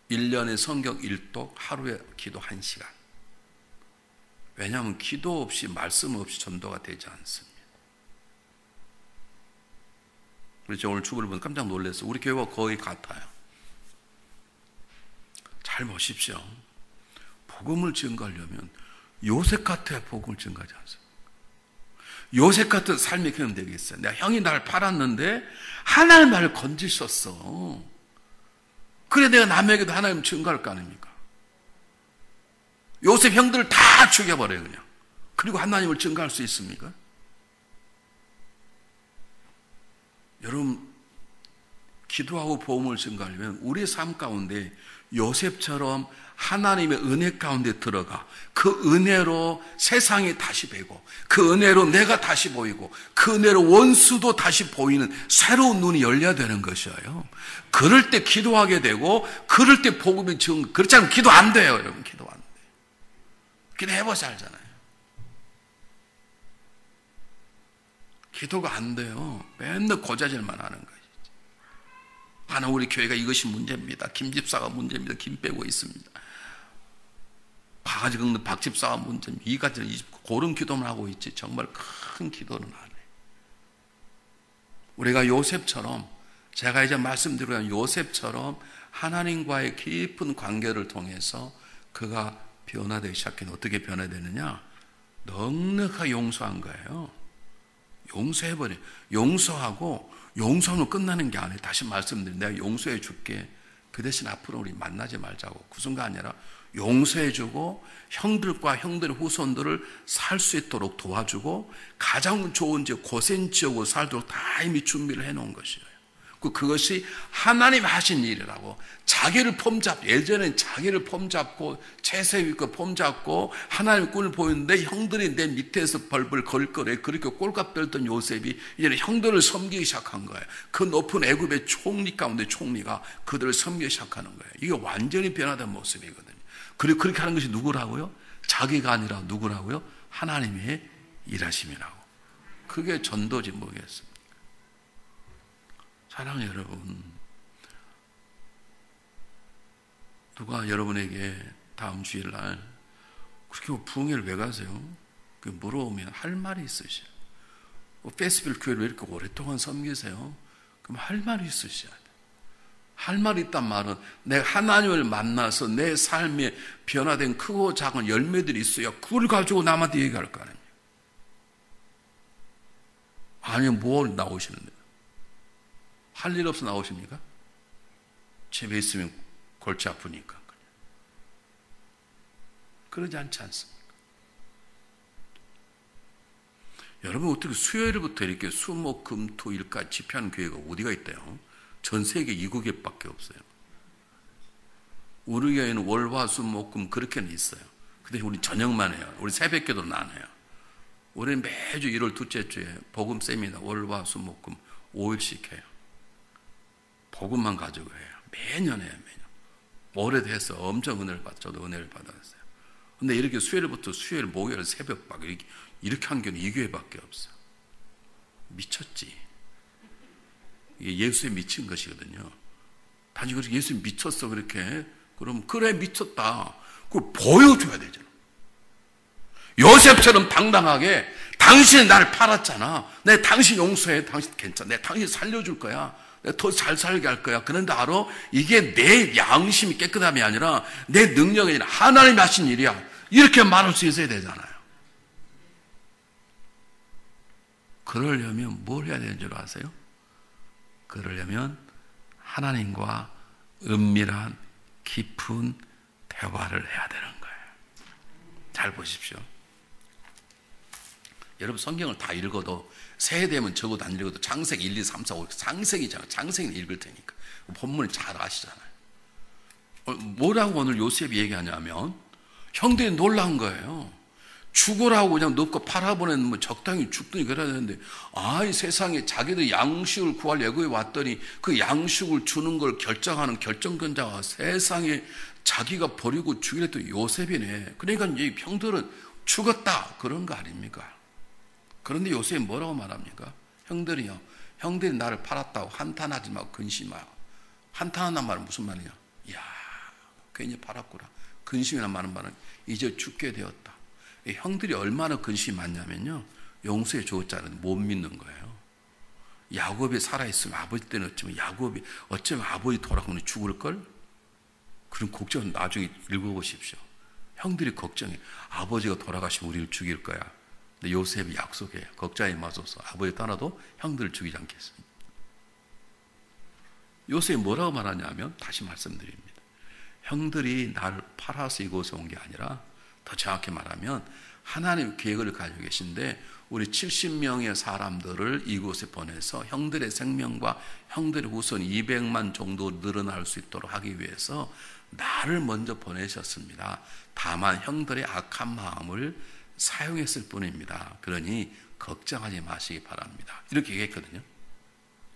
1년에 성경 1독, 하루에 기도 1시간. 왜냐하면 기도 없이 말씀 없이 전도가 되지 않습니다. 그래서 오늘 주부를 보면 깜짝 놀랐어요. 우리 교회와 거의 같아요. 잘 보십시오. 복음을 증거하려면 요셉 같아야 복음을 증거하지 않습니까? 요셉 같은 삶이 그냥 되겠어요. 내가 형이 나를 팔았는데 하나님 나를 건지셨어. 그래 내가 남에게도 하나님 증거할 거 아닙니까? 요셉 형들을 다 죽여버려요 그냥. 그리고 하나님을 증거할 수 있습니까? 여러분, 기도하고 복음을 증거하려면 우리의 삶 가운데 요셉처럼 하나님의 은혜 가운데 들어가 그 은혜로 세상이 다시 보이고 그 은혜로 내가 다시 보이고 그 은혜로 원수도 다시 보이는 새로운 눈이 열려야 되는 것이에요. 그럴 때 기도하게 되고 그럴 때 복음이 증거. 그렇지 않으면 기도 안 돼요. 여러분, 기도 안 돼요. 기도해봐서 알잖아요. 기도가 안 돼요. 맨날 고자질만 하는 거예요. 하나 우리 교회가 이것이 문제입니다. 김 집사가 문제입니다. 김 빼고 있습니다. 바가지 긁는 박 집사가 문제입니다. 이 가지 그런 기도만 하고 있지 정말 큰 기도는 안 해요. 우리가 요셉처럼, 제가 이제 말씀드린 요셉처럼 하나님과의 깊은 관계를 통해서 그가 변화되기 시작했는데 어떻게 변화되느냐? 넉넉하게 용서한 거예요. 용서해버려. 용서하면 끝나는 게 아니에요. 다시 말씀드린 내가 용서해 줄게. 그 대신 앞으로 우리 만나지 말자고. 그 순간 아니라 용서해 주고 형들과 형들의 후손들을 살 수 있도록 도와주고 가장 좋은 지역 고센 지역으로 살도록 다 이미 준비를 해놓은 것이에요. 그것이 하나님 하신 일이라고. 자기를 예전엔 자기를 폼잡고 채세위고 폼잡고 하나님의 꾼을 보였는데 형들이 내 밑에서 벌벌 걸거래. 그렇게 꼴값 떨던 요셉이 이제는 형들을 섬기기 시작한 거예요. 그 높은 애굽의 총리 가운데 총리가 그들을 섬기기 시작하는 거예요. 이게 완전히 변화된 모습이거든요. 그리고 그렇게 하는 것이 누구라고요? 자기가 아니라 누구라고요? 하나님의 일하심이라고. 그게 전도지 뭐겠습니까? 사랑하는 여러분, 누가 여러분에게 다음 주일날 그렇게 부흥회를 왜 가세요? 물어보면 할 말이 있으셔요. 페스티벌 교회를 왜 이렇게 오랫동안 섬기세요? 그럼 할 말이 있으셔야 돼요. 할 말이 있단 말은 내가 하나님을 만나서 내 삶에 변화된 크고 작은 열매들이 있어야 그걸 가지고 남한테 얘기할 거 아닙니까? 아니면 뭘 나오시는데? 할 일 없어 나오십니까? 집에 있으면 골치 아프니까. 그러지 않지 않습니까? 여러분, 어떻게 수요일부터 이렇게 수목 금 토 일까지 집회하는 교회가 어디가 있대요? 전 세계 2국에밖에 없어요. 우리 교회는 월화수목금 그렇게는 있어요. 근데 우리 저녁만 해요. 우리 새벽기도는 안 해요. 우리는 매주 1월 둘째 주에 복음 세미나 월화수목금 5일씩 해요. 복음만 가지고 해요. 매년 해요. 매년. 오래돼서 엄청 은혜를 받았어요. 저도 은혜를 받았어요. 근데 이렇게 수요일부터 수요일, 목요일, 새벽 막 이렇게 한 교회는 이 교회밖에 없어요. 미쳤지. 이게 예수에 미친 것이거든요. 단지 그렇게 예수에 미쳤어 그렇게. 그럼 그래 미쳤다. 그걸 보여줘야 되잖아. 요셉처럼 당당하게 당신이 나를 팔았잖아. 내가 당신 용서해. 당신 괜찮아. 내가 당신 살려줄 거야. 내가 더 잘 살게 할 거야. 그런데 알아? 이게 내 양심이 깨끗함이 아니라 내 능력이 아니라 하나님이 하신 일이야. 이렇게 말할 수 있어야 되잖아요. 그러려면 뭘 해야 되는 줄 아세요? 그러려면 하나님과 은밀한 깊은 대화를 해야 되는 거예요. 잘 보십시오. 여러분 성경을 다 읽어도 새해 되면 적어도 안 읽어도 창세기 1, 2, 3, 4, 5 창세기잖아요. 창세기는 읽을 테니까. 본문을 잘 아시잖아요. 뭐라고 오늘 요셉이 얘기하냐면 형들이 놀란 거예요. 죽으라고 그냥 넣고 팔아보내는 뭐 적당히 죽더니 그래야 되는데 이 세상에 자기들 양식을 구할 애고에 왔더니 그 양식을 주는 걸 결정하는 결정권자가 세상에 자기가 버리고 죽이랬던 요셉이네. 그러니까 이 형들은 죽었다 그런 거 아닙니까? 그런데 요셉이 뭐라고 말합니까? 형들이요. 형들이 나를 팔았다고 한탄하지 말고 근심하고. 한탄한단 말은 무슨 말이냐? 이야, 괜히 팔았구나. 근심이란 말은 이제 죽게 되었다. 형들이 얼마나 근심이 많냐면요. 용서해 줬잖아요. 못 믿는 거예요. 야곱이 살아있으면 아버지 때는 어쩌면 야곱이 어쩌면 아버지 돌아가면 죽을걸? 그런 걱정은 나중에 읽어보십시오. 형들이 걱정해. 아버지가 돌아가시면 우리를 죽일 거야. 근데 요셉이 약속해요. 걱정에 맞서서 아버지 떠나도 형들을 죽이지 않겠습니다. 요셉이 뭐라고 말하냐면 다시 말씀드립니다. 형들이 나를 팔아서 이곳에 온 게 아니라 더 정확히 말하면 하나님 계획을 가지고 계신데 우리 70명의 사람들을 이곳에 보내서 형들의 생명과 형들의 후손 200만 정도 늘어날 수 있도록 하기 위해서 나를 먼저 보내셨습니다. 다만 형들의 악한 마음을 사용했을 뿐입니다. 그러니 걱정하지 마시기 바랍니다. 이렇게 얘기했거든요.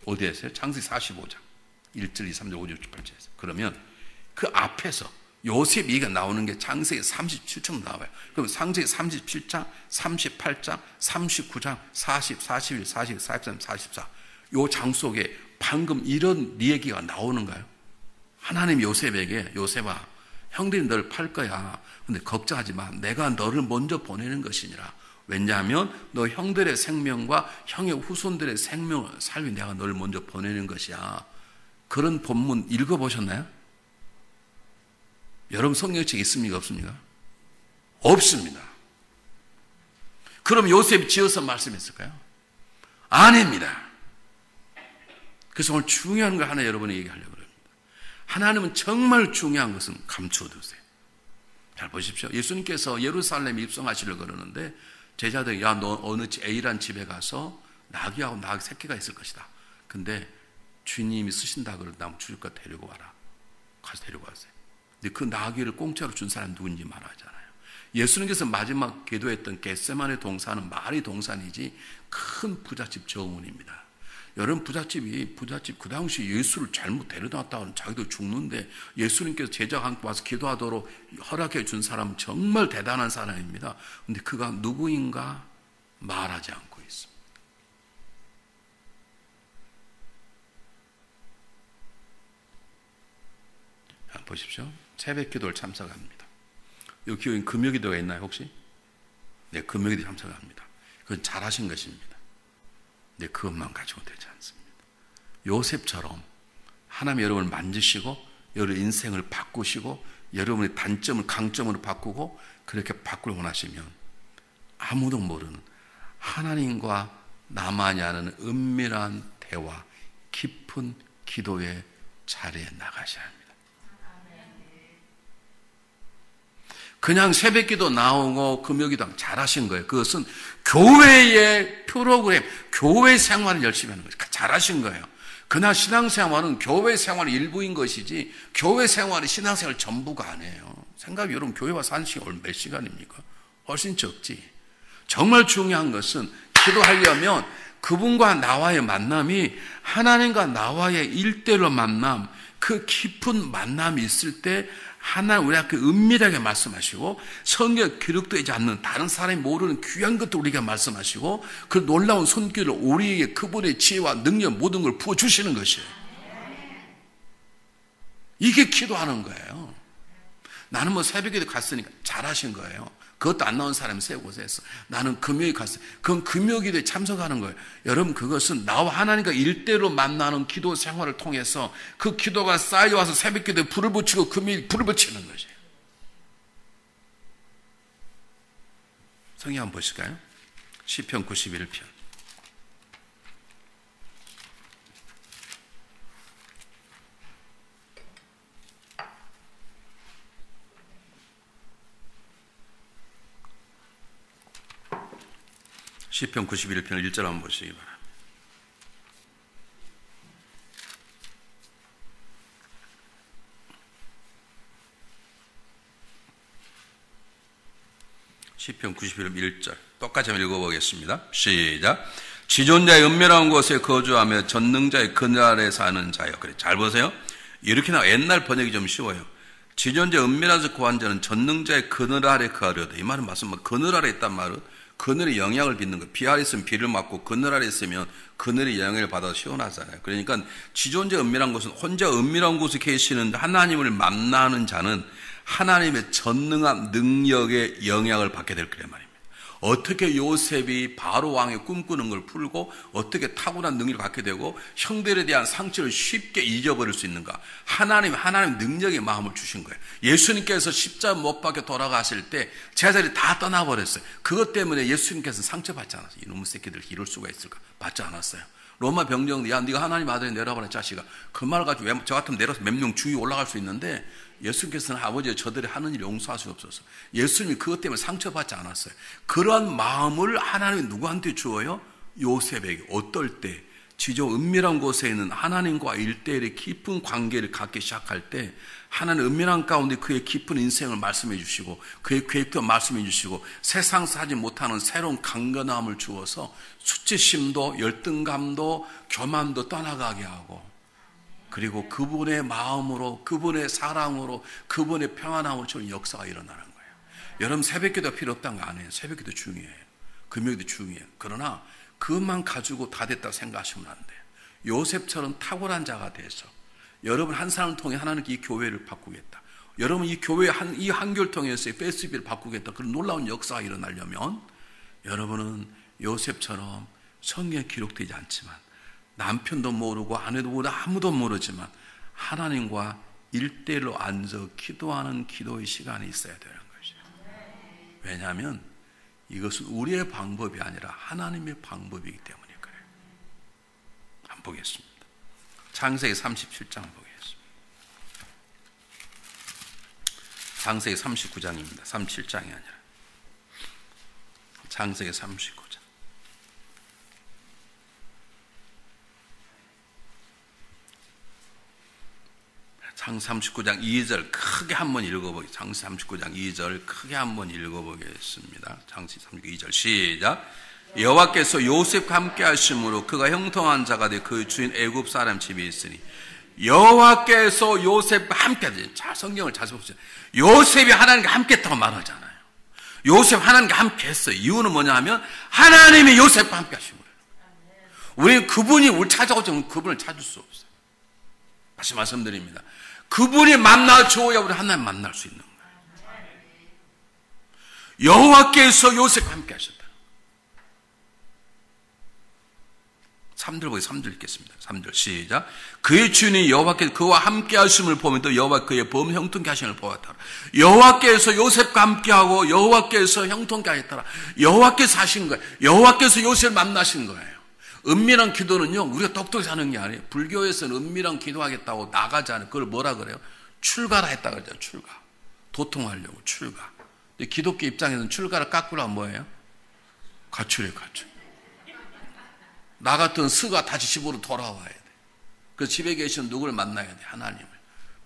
어디에서요? 창세기 45장 1절, 2, 3절, 5절, 6, 8절에서. 그러면 그 앞에서 요셉 얘기가 나오는 게 창세기 37장 나와요. 그럼 창세기 37장, 38장, 39장, 40, 41, 42, 43, 44. 요 장 속에 방금 이런 얘기가 나오는가요? 하나님 요셉에게 요셉아 형들이 너를 팔 거야. 근데 걱정하지 마. 내가 너를 먼저 보내는 것이니라. 왜냐하면 너 형들의 생명과 형의 후손들의 생명을 살기 내가 너를 먼저 보내는 것이야. 그런 본문 읽어보셨나요? 여러분 성경책에 있습니까? 없습니까? 없습니다. 그럼 요셉이 지어서 말씀했을까요? 아닙니다. 그래서 오늘 중요한 걸 하나 여러분이 얘기하려고 합니다. 하나님은 정말 중요한 것은 감추어두세요. 잘 보십시오. 예수님께서 예루살렘에 입성하시려고 그러는데 제자들이 야 너 어느 A란 집에 가서 나귀하고 나귀 새끼가 있을 것이다. 근데 주님이 쓰신다 그러다 주일 거 데리고 와라. 가서 데리고 왔어요. 근데 그 나귀를 공짜로 준 사람이 누군지 말하잖아요. 예수님께서 마지막 기도했던 겟세마네 동산은 말이 동산이지 큰 부잣집 정원입니다. 여러분 부잣집 그 당시 예수를 잘못 데려다 놨다고는 자기도 죽는데 예수님께서 제자가 함께 와서 기도하도록 허락해 준 사람은 정말 대단한 사람입니다. 그런데 그가 누구인가 말하지 않고 있습니다. 보십시오. 새벽 기도를 참석합니다. 여기 교회에 금요기도가 있나요 혹시? 네, 금요기도 참석합니다. 그건 잘하신 것입니다. 네, 그것만 가지고 되지 않습니다. 요셉처럼 하나님 여러분을 만지시고 여러분 인생을 바꾸시고 여러분의 단점을 강점으로 바꾸고 그렇게 바꾸려 원하시면 아무도 모르는 하나님과 나만이 아는 은밀한 대화, 깊은 기도의 자리에 나가셔야 합니다. 그냥 새벽기도 나오고 금요기도 잘하신 거예요. 그것은 교회의 프로그램, 교회 생활을 열심히 하는 거예요. 잘하신 거예요. 그러나 신앙생활은 교회 생활의 일부인 것이지 교회 생활이 신앙생활 전부가 아니에요. 생각해 여러분 교회 와서 한 시간 몇 시간입니까? 훨씬 적지. 정말 중요한 것은 기도하려면 그분과 나와의 만남이 하나님과 나와의 일대로 만남, 그 깊은 만남이 있을 때 하나님 우리한테 은밀하게 말씀하시고 성경에 기록되지 않는 다른 사람이 모르는 귀한 것도 우리에게 말씀하시고 그 놀라운 손길을 우리에게 그분의 지혜와 능력 모든 걸 부어주시는 것이에요. 이게 기도하는 거예요. 나는 뭐 새벽에도 갔으니까 잘하신 거예요. 그것도 안 나온 사람이 세 곳에 했어. 나는 금요일 갔어요. 그건 금요기도에 참석하는 거예요. 여러분 그것은 나와 하나님과 일대로 만나는 기도 생활을 통해서 그 기도가 쌓여와서 새벽기도에 불을 붙이고 금요일 불을 붙이는 것이에요. 성경 한번 보실까요? 시편 91편. 시편 91편 1절 한번 보시기 바랍니다. 시편 91편 1절 똑같이 한번 읽어보겠습니다. 시작. 지존자의 은밀한 곳에 거주하며 전능자의 그늘 아래 사는 자여. 그래, 잘 보세요. 이렇게 나와. 옛날 번역이 좀 쉬워요. 지존자의 은밀한 곳에 거한 자는 전능자의 그늘 아래 거하려다. 이 말은 맞습니다. 그늘 아래 있단 말은 그늘의 영향을 받는 거. 비 아래 있으면 비를 맞고 그늘 아래 있으면 그늘의 영향을 받아서 시원하잖아요. 그러니까 지존자 은밀한 곳은 혼자 은밀한 곳에 계시는 하나님을 만나는 자는 하나님의 전능한 능력의 영향을 받게 될 거란 말입니다. 어떻게 요셉이 바로 왕의 꿈꾸는 걸 풀고 어떻게 탁월한 능력을 갖게 되고 형들에 대한 상처를 쉽게 잊어버릴 수 있는가? 하나님 능력의 마음을 주신 거예요. 예수님께서 십자가 못 박혀 돌아가실 때 제자들이 다 떠나버렸어요. 그것 때문에 예수님께서 상처받지 않았어요. 이놈의 새끼들 이럴 수가 있을까? 받지 않았어요. 로마 병정들, 야, 네가 하나님 아들이 내려와라, 자식아. 그 말 가지고 왜 저 같으면 내려서 몇 명 주위 올라갈 수 있는데 예수님께서는 아버지 저들이 하는 일을 용서할 수 없어서 예수님이 그것 때문에 상처받지 않았어요. 그런 마음을 하나님이 누구한테 주어요? 요셉에게. 어떨 때? 지저 은밀한 곳에 있는 하나님과 일대일의 깊은 관계를 갖기 시작할 때 하나님 은밀한 가운데 그의 깊은 인생을 말씀해 주시고 그의 계획도 말씀해 주시고 세상 사지 못하는 새로운 강건함을 주어서 수치심도 열등감도 교만도 떠나가게 하고 그리고 그분의 마음으로 그분의 사랑으로 그분의 평안함으로 저는 역사가 일어나는 거예요. 여러분 새벽기도 필요 없다는 거 아니에요. 새벽기도 중요해요. 금요일도 중요해요. 그러나 그것만 가지고 다 됐다고 생각하시면 안 돼요. 요셉처럼 탁월한 자가 돼서 여러분 한 사람을 통해 하나님께 이 교회를 바꾸겠다. 여러분 이 교회 이 한교를 통해서 페이스북을 바꾸겠다. 그런 놀라운 역사가 일어나려면 여러분은 요셉처럼 성경에 기록되지 않지만 남편도 모르고 아내도 모르고 아무도 모르지만 하나님과 1대1로 앉아 기도하는 기도의 시간이 있어야 되는 것이죠. 왜냐하면 이것은 우리의 방법이 아니라 하나님의 방법이기 때문에 그래요. 한번 보겠습니다. 창세기 37장 보겠습니다. 창세기 39장입니다. 37장이 아니라 창세기 39장. 창세기 39장 2절 크게 한번 읽어보겠습니다. 창세기 39장 2절 크게 한번 읽어보겠습니다. 창세기 39장 2절 시작. 여호와께서 요셉과 함께 하심으로 그가 형통한 자가 돼 그 주인 애굽 사람 집에 있으니 여호와께서 요셉과 함께 하지. 자, 성경을 자세히 보세요. 요셉이 하나님과 함께 했다고 말하잖아요. 요셉 하나님과 함께 했어요. 이유는 뭐냐 하면 하나님이 요셉과 함께 하신 거예요. 우리는 그분이 우리 찾아오지 그분을 찾을 수 없어요. 다시 말씀드립니다. 그분이 만나줘야 우리 하나님 만날 수 있는 거예요. 여호와께서 요셉과 함께 하셨다. 3절 보기 3절 읽겠습니다. 3절 시작. 그의 주인이 여호와께서 그와 함께 하심을 보면 또 여호와 그의 범 형통케 하심을 보았더라. 여호와께서 요셉과 함께하고 여호와께서 형통케 하셨더라. 여호와께서 하신 거예요. 여호와께서 요셉을 만나신 거예요. 은밀한 기도는요, 우리가 똑똑히 사는 게 아니에요. 불교에서는 은밀한 기도하겠다고 나가잖아요. 그걸 뭐라 그래요? 출가라 했다 그러죠. 출가. 도통하려고 출가. 근데 기독교 입장에서는 출가를 깎으라 뭐예요? 가출이에요, 가출. 나 같은 스가 다시 집으로 돌아와야 돼. 그 집에 계신 누구를 만나야 돼? 하나님을.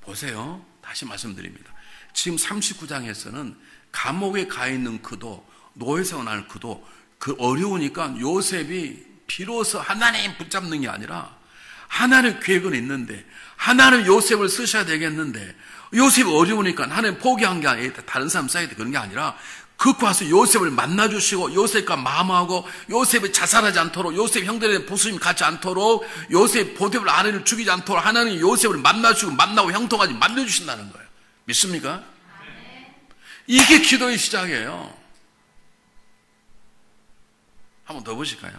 보세요. 다시 말씀드립니다. 지금 39장에서는 감옥에 가 있는 그도, 노예에서 난 그도, 그 어려우니까 요셉이 비로소 하나님 붙잡는 게 아니라 하나님 계획은 있는데 하나님 요셉을 쓰셔야 되겠는데 요셉이 어려우니까 하나님 포기한 게 아니라 다른 사람 써야 돼. 그런 게 아니라 그거 와서 요셉을 만나주시고 요셉과 마음하고 요셉이 자살하지 않도록 요셉 형들의 부수임 갖지 않도록 요셉 보디발 아내를 죽이지 않도록 하나님 요셉을 만나주시고 만나고 형통하지 만들어주신다는 거예요. 믿습니까? 이게 기도의 시작이에요. 한번 더 보실까요?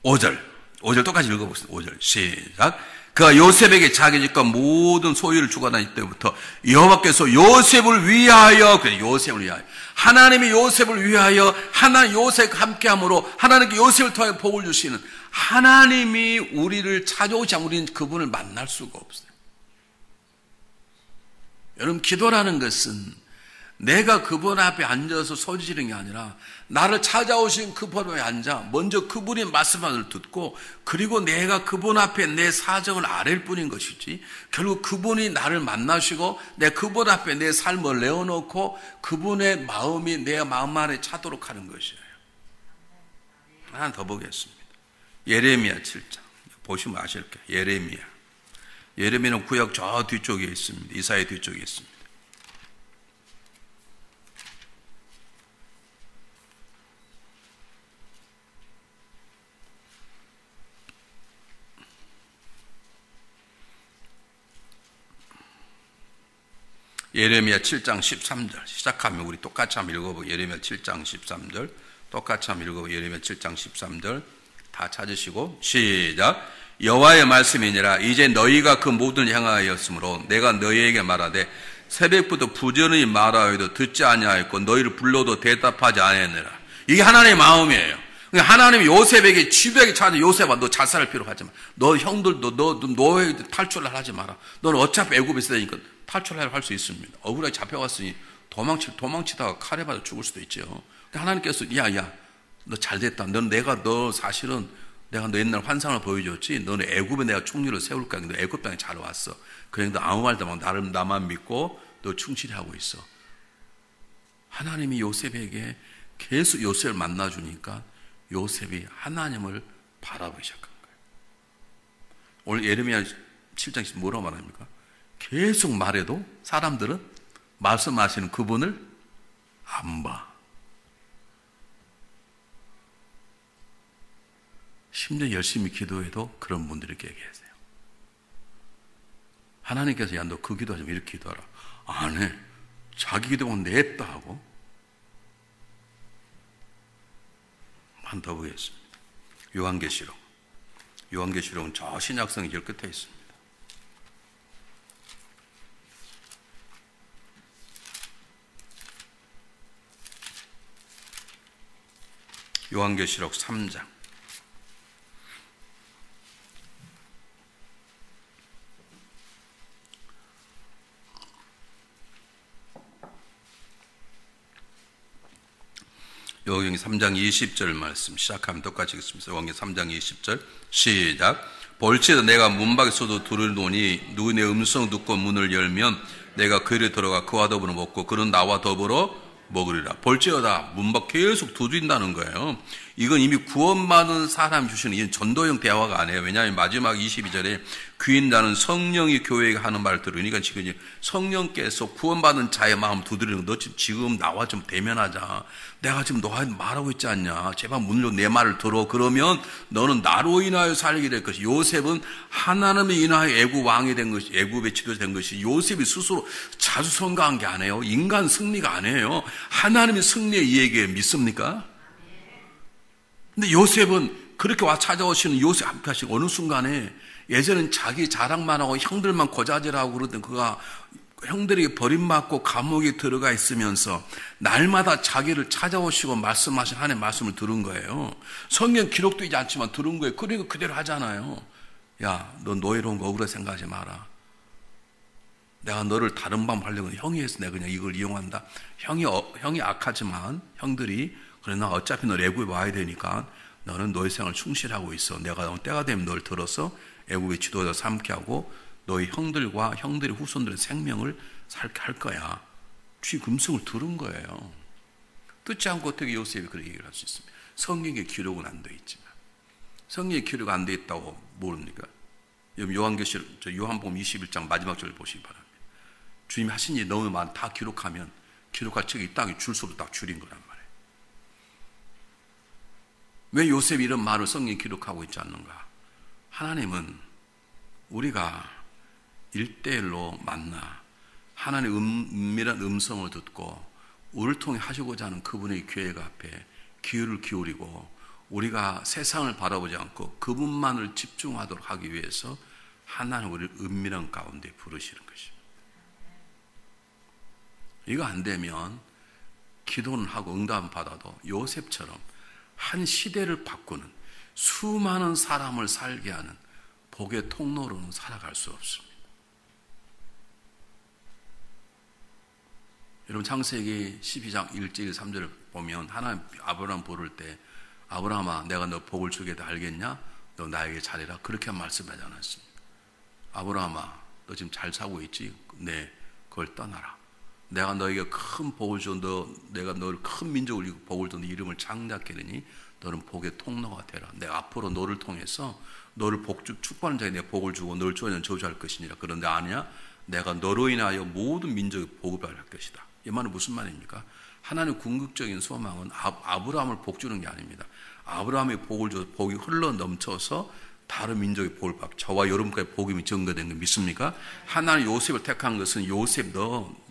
5절 똑같이 읽어보겠습니다. 5절 시작. 그가 요셉에게 자기 집과 모든 소유를 주관할 때부터 여호와께서 요셉을 위하여, 하나님이 요셉을 위하여, 하나님 요셉과 함께함으로 하나님께 요셉을 통해 복을 주시는 하나님이 우리를 찾아오지 않으면 우리는 그분을 만날 수가 없어요. 여러분, 기도라는 것은 내가 그분 앞에 앉아서 소리지르는 게 아니라 나를 찾아오신 그분 앞에 앉아 먼저 그분의 말씀을 듣고 그리고 내가 그분 앞에 내 사정을 아랠 뿐인 것이지 결국 그분이 나를 만나시고 내 그분 앞에 내 삶을 내어놓고 그분의 마음이 내 마음 안에 차도록 하는 것이에요. 하나 더 보겠습니다. 예레미야 7장 보시면 아실 거예요. 예레미야는 구약 저 뒤쪽에 있습니다. 이사야 뒤쪽에 있습니다. 예레미야 7장 13절 시작하면 우리 똑같이 한번 읽어보고 예레미야 7장 13절 똑같이 한번 읽어보고 예레미야 7장 13절 다 찾으시고 시작. 여호와의 말씀이니라 이제 너희가 그 모든 행하였으므로 내가 너희에게 말하되 새벽부터 부지런히 말하여도 듣지 아니하였고 너희를 불러도 대답하지 아니하느라. 이게 하나님의 마음이에요. 하나님이 요셉에게 집에게 찾아 요셉아 너 자살할 필요 하지 마. 너 형들도 너 노예 탈출을 하지 마라. 너는 어차피 애굽에 있으니까 탈출을 할 수 있습니다. 억울하게 잡혀갔으니 도망치다가 칼에 맞아 죽을 수도 있죠. 하나님께서 야 너 잘됐다. 너 사실은 내가 너 옛날 환상을 보여줬지. 너는 애굽에 내가 총리를 세울 거야. 너 애굽 땅에 잘 왔어. 그냥 너 아무 말도 막 나만 믿고 너 충실히 하고 있어. 하나님이 요셉에게 계속 요셉을 만나주니까 요셉이 하나님을 바라보기 시작한 거예요. 오늘 예레미야 7장에서 뭐라고 말합니까? 계속 말해도 사람들은 말씀하시는 그분을 안 봐. 심지어 열심히 기도해도 그런 분들이 꽤 계세요. 하나님께서 야 너 그 기도하지 마 이렇게 기도하라. 안 해. 자기 기도만 냈다 하고. 한 더 보겠습니다. 요한계시록은 저 신약성의 길 끝에 있습니다. 요한계시록 3장 요한계시록 3장 20절 말씀 시작하면 똑같이 읽습니다. 요한계시록 3장 20절 시작. 볼지어다 내가 문 밖에 서도 두드리노니 누구 내 음성 듣고 문을 열면 내가 그 일에 들어가 그와 더불어 먹고 그는 나와 더불어 먹으리라. 볼지어다 문 밖 계속 두드린다는 거예요. 이건 이미 구원받은 사람 주시는 이건 전도형 대화가 아니에요. 왜냐하면 마지막 22절에 귀인 나는 성령이 교회에 하는 말을 들으니까 지금 성령께서 구원받은 자의 마음 두드리는 거. 너 지금 나와 좀 대면하자. 내가 지금 너한테 말하고 있지 않냐. 제발 문으로 내 말을 들어. 그러면 너는 나로 인하여 살게 될 것이. 요셉은 하나님에 인하여 애굽 왕이 된 것이 애굽의 지도된 것이 요셉이 스스로 자수성가한 게 아니에요. 인간 승리가 아니에요. 하나님의 승리에 이에게 믿습니까? 근데 요셉은 그렇게 와 찾아오시는 요셉 함께 하시고 어느 순간에 예전엔 자기 자랑만 하고 형들만 고자질하고 그러던 그가 형들에게 버림받고 감옥에 들어가 있으면서 날마다 자기를 찾아오시고 말씀하신 하나님의 말씀을 들은 거예요. 성경 기록도 있지 않지만 들은 거예요. 그러니까 그대로 하잖아요. 야, 너 노예로운 거 억울하게 생각하지 마라. 내가 너를 다른 방 하려고 형이 해서 내가 그냥 이걸 이용한다. 형이 악하지만 형들이 그래, 나 어차피 너 애굽에 와야 되니까 너는 너의 생활을 충실하고 있어. 내가 때가 되면 널 들어서 애굽의 지도자 삼게 하고 너희 형들과 형들의 후손들의 생명을 살게 할 거야. 주의 금성을 들은 거예요. 듣지 않고 어떻게 요셉이 그렇게 얘기를 할 수 있습니까? 성경에 기록은 안 되어 있지만. 성경에 기록 안 되어 있다고 모릅니까? 요한복음 21장 마지막 절을 보시기 바랍니다. 주님이 하신 일이 너무 많아 다 기록하면 기록할 책이 이 땅에 줄수록 딱 줄인 거란 말이에요. 왜 요셉이 이런 말을 성경에 기록하고 있지 않는가? 하나님은 우리가 1대1로 만나 하나님의 은밀한 음성을 듣고 우리를 통해 하시고자 하는 그분의 계획 앞에 귀를 기울이고 우리가 세상을 바라보지 않고 그분만을 집중하도록 하기 위해서 하나님 우리를 은밀한 가운데 부르시는 것입니다. 이거 안 되면 기도는 하고 응답은 받아도 요셉처럼 한 시대를 바꾸는 수많은 사람을 살게 하는 복의 통로로는 살아갈 수 없습니다. 여러분 창세기 12장 1절 3절을 보면 하나님 아브라함 부를 때 아브라함아 내가 너 복을 주겠다 알겠냐? 너 나에게 잘해라. 그렇게 말씀하지 않았습니다. 아브라함아 너 지금 잘 살고 있지? 네, 그걸 떠나라. 내가 너에게 큰 복을 줘. 내가 너를 큰 민족을 이루고 복을 줘. 네 이름을 장대하게 하리니 너는 복의 통로가 되라. 내가 앞으로 너를 통해서 너를 축복하는 자에게 내가 복을 주고 너를 주어는 저주할 것이니라. 그런데 아니야. 내가 너로 인하여 모든 민족이 복을 받을 것이다. 이 말은 무슨 말입니까? 하나님의 궁극적인 소망은 아브라함을 복 주는 게 아닙니다. 아브라함의 복을 줘서 복이 흘러 넘쳐서 다른 민족의 복을 받고 저와 여러분까지 복임이 증거된 거 믿습니까? 하나님 요셉을 택한 것은 요셉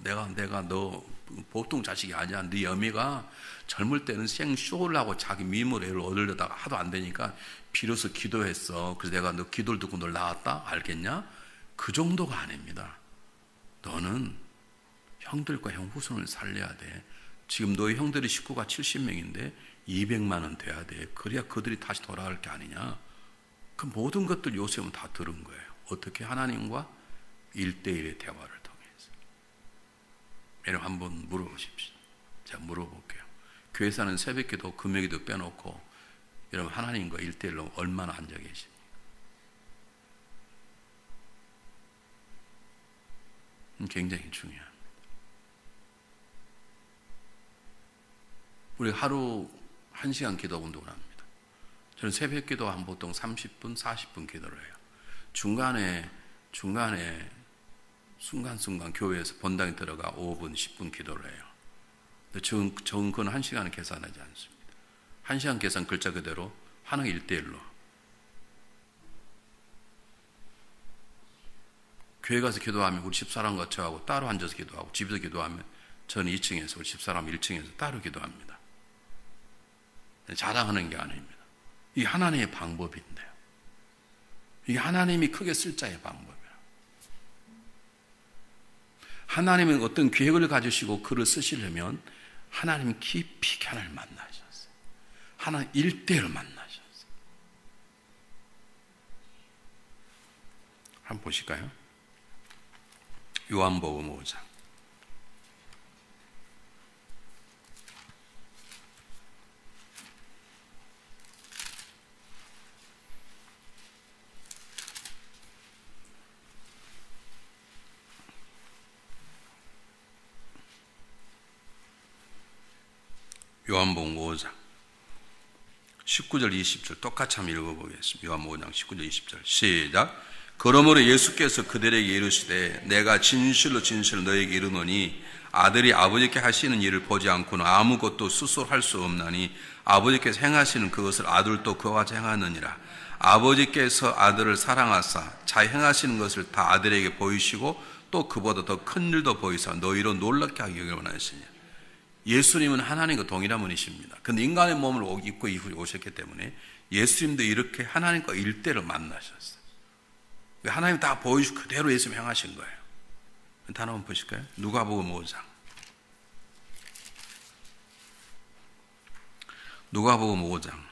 내가 너 보통 자식이 아니야. 네 어미가 젊을 때는 생쇼를 하고 자기 미모로 애를 얻으려다가 하도 안 되니까 비로소 기도했어. 그래서 내가 너 기도를 듣고 널 낳았다. 알겠냐? 그 정도가 아닙니다. 너는 형들과 형 후손을 살려야 돼. 지금 너희 형들의 식구가 70명인데 200만은 돼야 돼. 그래야 그들이 다시 돌아갈 게 아니냐. 그 모든 것들 요셉은 다 들은 거예요. 어떻게? 하나님과 1대1의 대화를 통해서. 여러분 한번 물어보십시오. 제가 물어볼게요. 교회에서는 새벽기도 금요기도 빼놓고 여러분 하나님과 1대1로 얼마나 앉아 계십니까? 굉장히 중요합니다. 우리 하루 1시간 기도 운동을 합니다. 저는 새벽 기도 한 보통 30분, 40분 기도를 해요. 중간에 순간순간 교회에서 본당에 들어가 5분, 10분 기도를 해요. 저는 그건 1시간을 계산하지 않습니다. 1시간 계산 글자 그대로 하나님 1대1로. 교회 가서 기도하면 우리 집사람 같이 하고 따로 앉아서 기도하고 집에서 기도하면 저는 2층에서 우리 집사람 1층에서 따로 기도합니다. 자랑하는 게 아닙니다. 이게 하나님의 방법인데요. 이게 하나님이 크게 쓸 자의 방법이에요. 하나님은 어떤 계획을 가지시고 글을 쓰시려면 하나님 깊이 하나님을 만나셨어요. 하나님 1대1을 만나셨어요. 한번 보실까요? 요한복음 5장. 요한복음 5장 19절 20절 똑같이 한번 읽어보겠습니다. 요한복음 5장 19절 20절 시작. 그러므로 예수께서 그들에게 이르시되 내가 진실로 너에게 이르노니 아들이 아버지께 하시는 일을 보지 않고는 아무것도 스스로 할 수 없나니 아버지께서 행하시는 그것을 아들도 그와 같이 행하느니라. 아버지께서 아들을 사랑하사 자 행하시는 것을 다 아들에게 보이시고 또 그보다 더 큰 일도 보이사 너희로 놀랍게 하기를 원하시니. 예수님은 하나님과 동일한 분이십니다. 그런데 인간의 몸을 입고 이후에 오셨기 때문에 예수님도 이렇게 하나님과 일대를 만나셨어요. 하나님 다 보여주고 그대로 예수님 행하신 거예요. 단어 한번 보실까요? 누가복음 5장. 누가복음 5장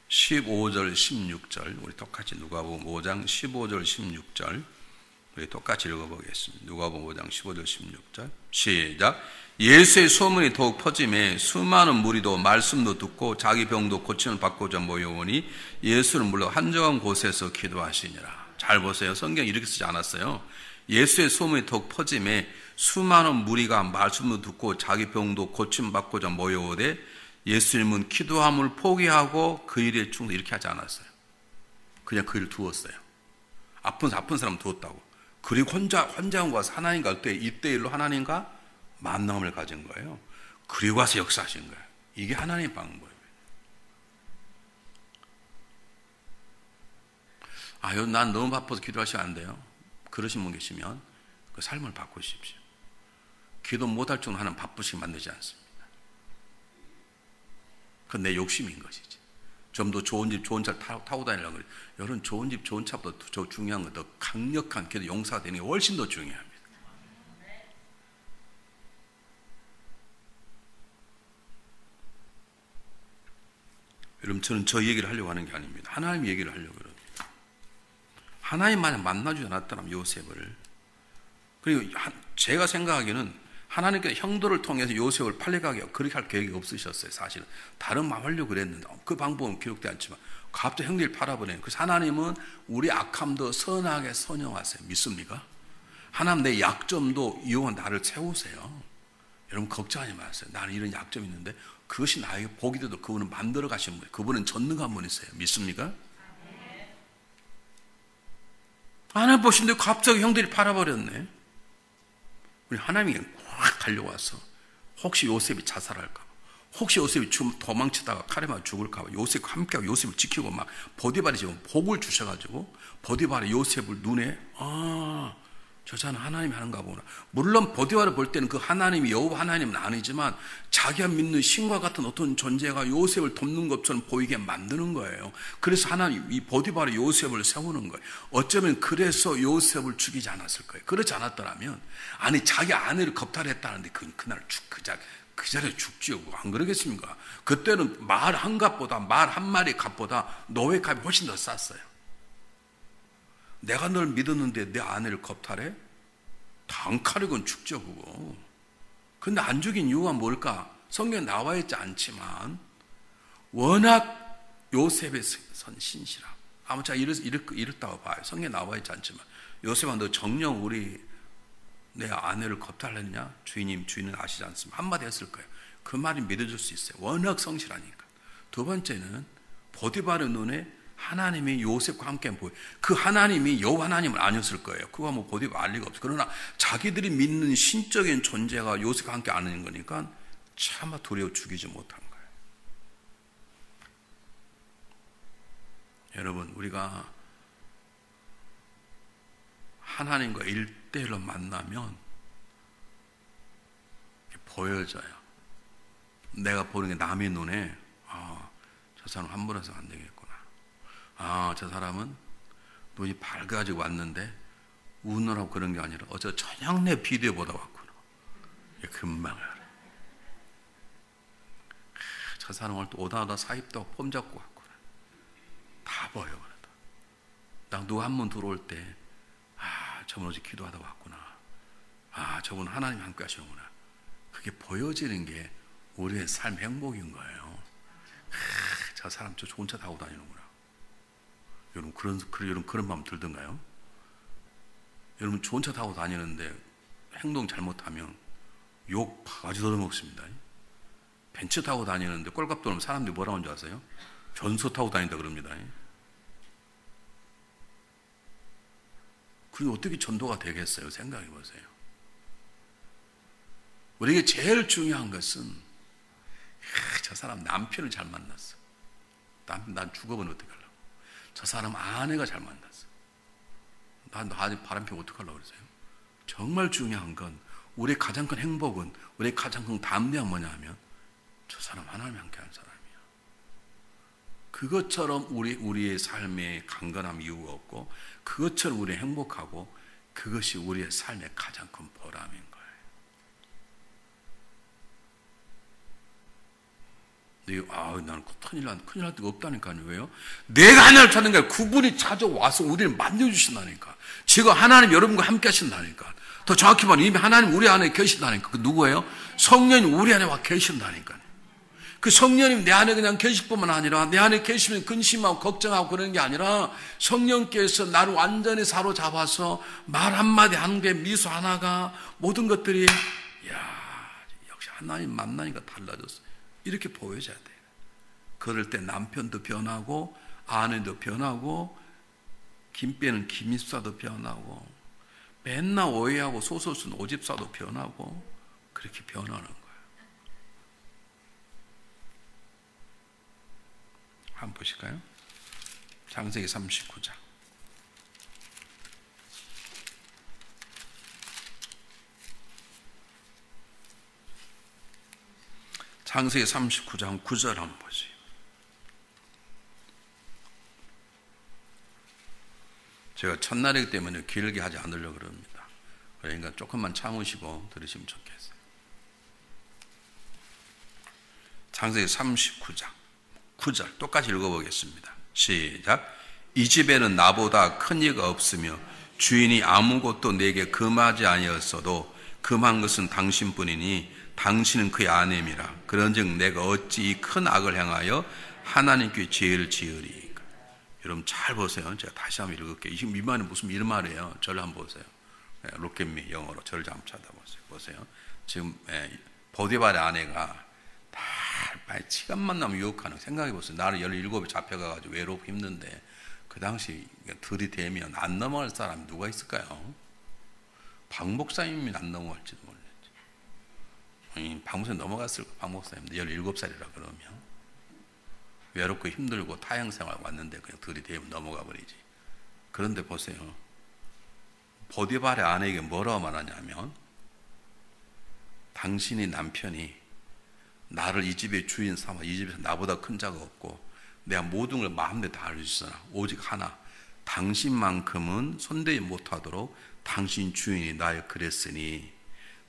15절 16절 우리 똑같이 누가복음 5장 15절 16절 우리 똑같이 읽어보겠습니다. 누가복음 5장 15절 16절 시작. 예수의 소문이 더욱 퍼짐에 수많은 무리도 말씀도 듣고 자기 병도 고침을 받고자 모여오니 예수는 물론 한적한 곳에서 기도하시니라. 잘 보세요. 성경이 이렇게 쓰지 않았어요. 예수의 소문이 더욱 퍼짐에 수많은 무리가 말씀도 듣고 자기 병도 고침 받고자 모여오되 예수님은 기도함을 포기하고 그 일에 충성 이렇게 하지 않았어요. 그냥 그 일을 두었어요. 아픈 사람 두었다고. 그리고 혼자 와서 하나님과 할 때 이때 일로 하나님과 만남을 가진 거예요. 그리고 와서 역사하신 거예요. 이게 하나님의 방법이에요. 난 너무 바빠서 기도할 시간 안 돼요. 그러신 분 계시면 그 삶을 바꾸십시오. 기도 못할 정도로 하나님 바쁘시게 만들지 않습니다. 그건 내 욕심인 것이지. 좀 더 좋은 집, 좋은 차 타고 다니려고 그래요. 여러분, 좋은 집, 좋은 차보다 더 중요한 건 더 강력한 기도 용사가 되는 게 훨씬 더 중요합니다. 여러분, 저는 저 얘기를 하려고 하는 게 아닙니다. 하나님 얘기를 하려고 그럽니다. 하나님 만약 만나주지 않았다면 요셉을, 그리고 제가 생각하기에는 하나님께서 형도를 통해서 요셉을 팔려가게 그렇게 할 계획이 없으셨어요. 사실은 다른 마음 하려고 그랬는데 그 방법은 기록되지 않지만 갑자기 형들이 팔아버리는. 그래서 하나님은 우리 악함도 선하게 선용하세요. 믿습니까? 하나님 내 약점도 이용한 나를 세우세요. 여러분 걱정하지 마세요. 나는 이런 약점이 있는데 그것이 나에게 복이 되도록 그분은 만들어 가신 분이에요. 그분은 전능한 분이세요. 믿습니까? 하나님 보시는데 갑자기 형들이 팔아버렸네. 우리 하나님이 확 달려와서 혹시 요셉이 자살할까, 혹시 요셉이 도망치다가 칼에 맞아 죽을까 봐 요셉과 함께하고 요셉을 지키고 막 보디발이 지금 복을 주셔가지고 보디발이 요셉을 눈에 저 자는 하나님이 하는가 보구나. 물론 보디발을 볼 때는 그 하나님이 여호와 하나님은 아니지만 자기가 믿는 신과 같은 어떤 존재가 요셉을 돕는 것처럼 보이게 만드는 거예요. 그래서 하나님 이 보디발이 요셉을 세우는 거예요. 어쩌면 그래서 요셉을 죽이지 않았을 거예요. 그렇지 않았더라면 아니 자기 아내를 겁탈했다는데 그날 그 자리에 죽지요. 안 그러겠습니까? 그때는 말 한 마리 값보다 노예 값이 훨씬 더 쌌어요. 내가 널 믿었는데 내 아내를 겁탈해? 단칼이건 죽죠 그거. 근데 안 죽인 이유가 뭘까? 성경에 나와 있지 않지만 워낙 요셉의 선 신실함. 아마 제가 이렇다고 봐요. 성경에 나와 있지 않지만 요셉아 너 정녕 우리 내 아내를 겁탈했냐? 주인은 아시지 않습니까? 한마디 했을 거예요. 그 말이 믿어줄 수 있어요. 워낙 성실하니까. 두 번째는 보디발의 눈에 하나님이 요셉과 함께 보여요. 그 하나님이 여호와 하나님은 아니었을 거예요. 그거 뭐 보디발 알 리가 없어요. 그러나 자기들이 믿는 신적인 존재가 요셉과 함께 아는 거니까 차마 두려워 죽이지 못한 거예요. 여러분 우리가 하나님과 1대1로 만나면 보여져요. 내가 보는 게 남의 눈에 저 사람 함부로 해서 안 되겠구나. 저 사람은 눈이 밝아지고 왔는데 우느라고 그런 게 아니라 어제 저녁 내 비디오 보다 왔구나. 금방 알아. 저 사람 오늘 또 오다 사입도 하고 폼 잡고 왔구나. 다 보여. 그래도 딱 누가 한 번 들어올 때 저분 어제 기도하다 왔구나. 저분 하나님 함께 하시는구나. 그게 보여지는 게 우리의 삶 행복인 거예요. 저 사람 저 좋은 차 타고 다니는구나. 여러분 그런 마음 들던가요? 여러분 좋은 차 타고 다니는데 행동 잘못하면 욕 바가지 얻어먹습니다. 벤츠 타고 다니는데 꼴값 돌면 사람들이 뭐라고 하는 줄 아세요? 전소 타고 다닌다 그럽니다. 그게 어떻게 전도가 되겠어요? 생각해 보세요. 우리에게 제일 중요한 것은 저 사람 남편을 잘 만났어. 난 죽어보면 어떡하려고. 저 사람 아내가 잘 만났어. 난 바람피면 어떡하려고 그러세요? 정말 중요한 건 우리의 가장 큰 행복은 우리의 가장 큰 담대함 뭐냐 하면 저 사람 하나님이 함께하는 사람이야. 그것처럼 우리의 삶에 강건함 이유가 없고 그것처럼 우리 행복하고 그것이 우리의 삶의 가장 큰 보람인 거예요. 나는 큰일 날 데가 없다니까요. 왜요? 내가 하나님을 찾는 게 아니라 그분이 찾아와서 우리를 만져주신다니까. 지금 하나님 여러분과 함께 하신다니까. 더 정확히 말하면 이미 하나님 우리 안에 계신다니까. 그 누구예요? 성령이 우리 안에 와 계신다니까요. 그 성령님 내 안에 그냥 계실 뿐만 아니라 내 안에 계시면 근심하고 걱정하고 그러는 게 아니라 성령께서 나를 완전히 사로잡아서 말 한마디 하는 게 미소 하나가 모든 것들이 역시 하나님 만나니까 달라졌어. 이렇게 보여져야 돼요. 그럴 때 남편도 변하고 아내도 변하고 김빼는 김입사도 변하고 맨날 오해하고 소설쓴 오집사도 변하고 그렇게 변하는 거예요. 한번 보실까요? 창세기 39장. 창세기 39장 9절 한번 보세요. 제가 첫날이기 때문에 길게 하지 않으려고 그럽니다. 그러니까 조금만 참으시고 들으시면 좋겠어요. 창세기 39장 9절 똑같이 읽어보겠습니다. 시작. 이 집에는 나보다 큰 이가 없으며 주인이 아무것도 내게 금하지 아니었어도 금한 것은 당신뿐이니 당신은 그의 아내임이라. 그런즉 내가 어찌 이 큰 악을 행하여 하나님께 죄를 지으리. 여러분 잘 보세요. 제가 다시 한번 읽을게요. 지금 이 말은 무슨 이런 말이에요. 저를 한번 보세요. Look at me, 영어로 저를 한번 찾아보세요. 보세요. 지금 보디발의 아내가 다 시간만 나면 유혹하는, 생각해보세요. 나를 17에 잡혀가지고 외롭고 힘든데 그 당시 들이대면 안 넘어갈 사람이 누가 있을까요? 박 목사님이 안 넘어갈지도 몰랐지. 박 목사님 넘어갔을 거. 박 목사님 17살이라 그러면 외롭고 힘들고 타향생활 왔는데 그냥 들이대면 넘어가 버리지. 그런데 보세요. 보디발의 아내에게 뭐라고 말하냐면 당신이 남편이 나를 이 집의 주인 삼아 이 집에서 나보다 큰 자가 없고 내가 모든 걸 마음대로 다 할 수 있으나 오직 하나, 당신만큼은 손대지 못하도록 당신 주인이 나를 그랬으니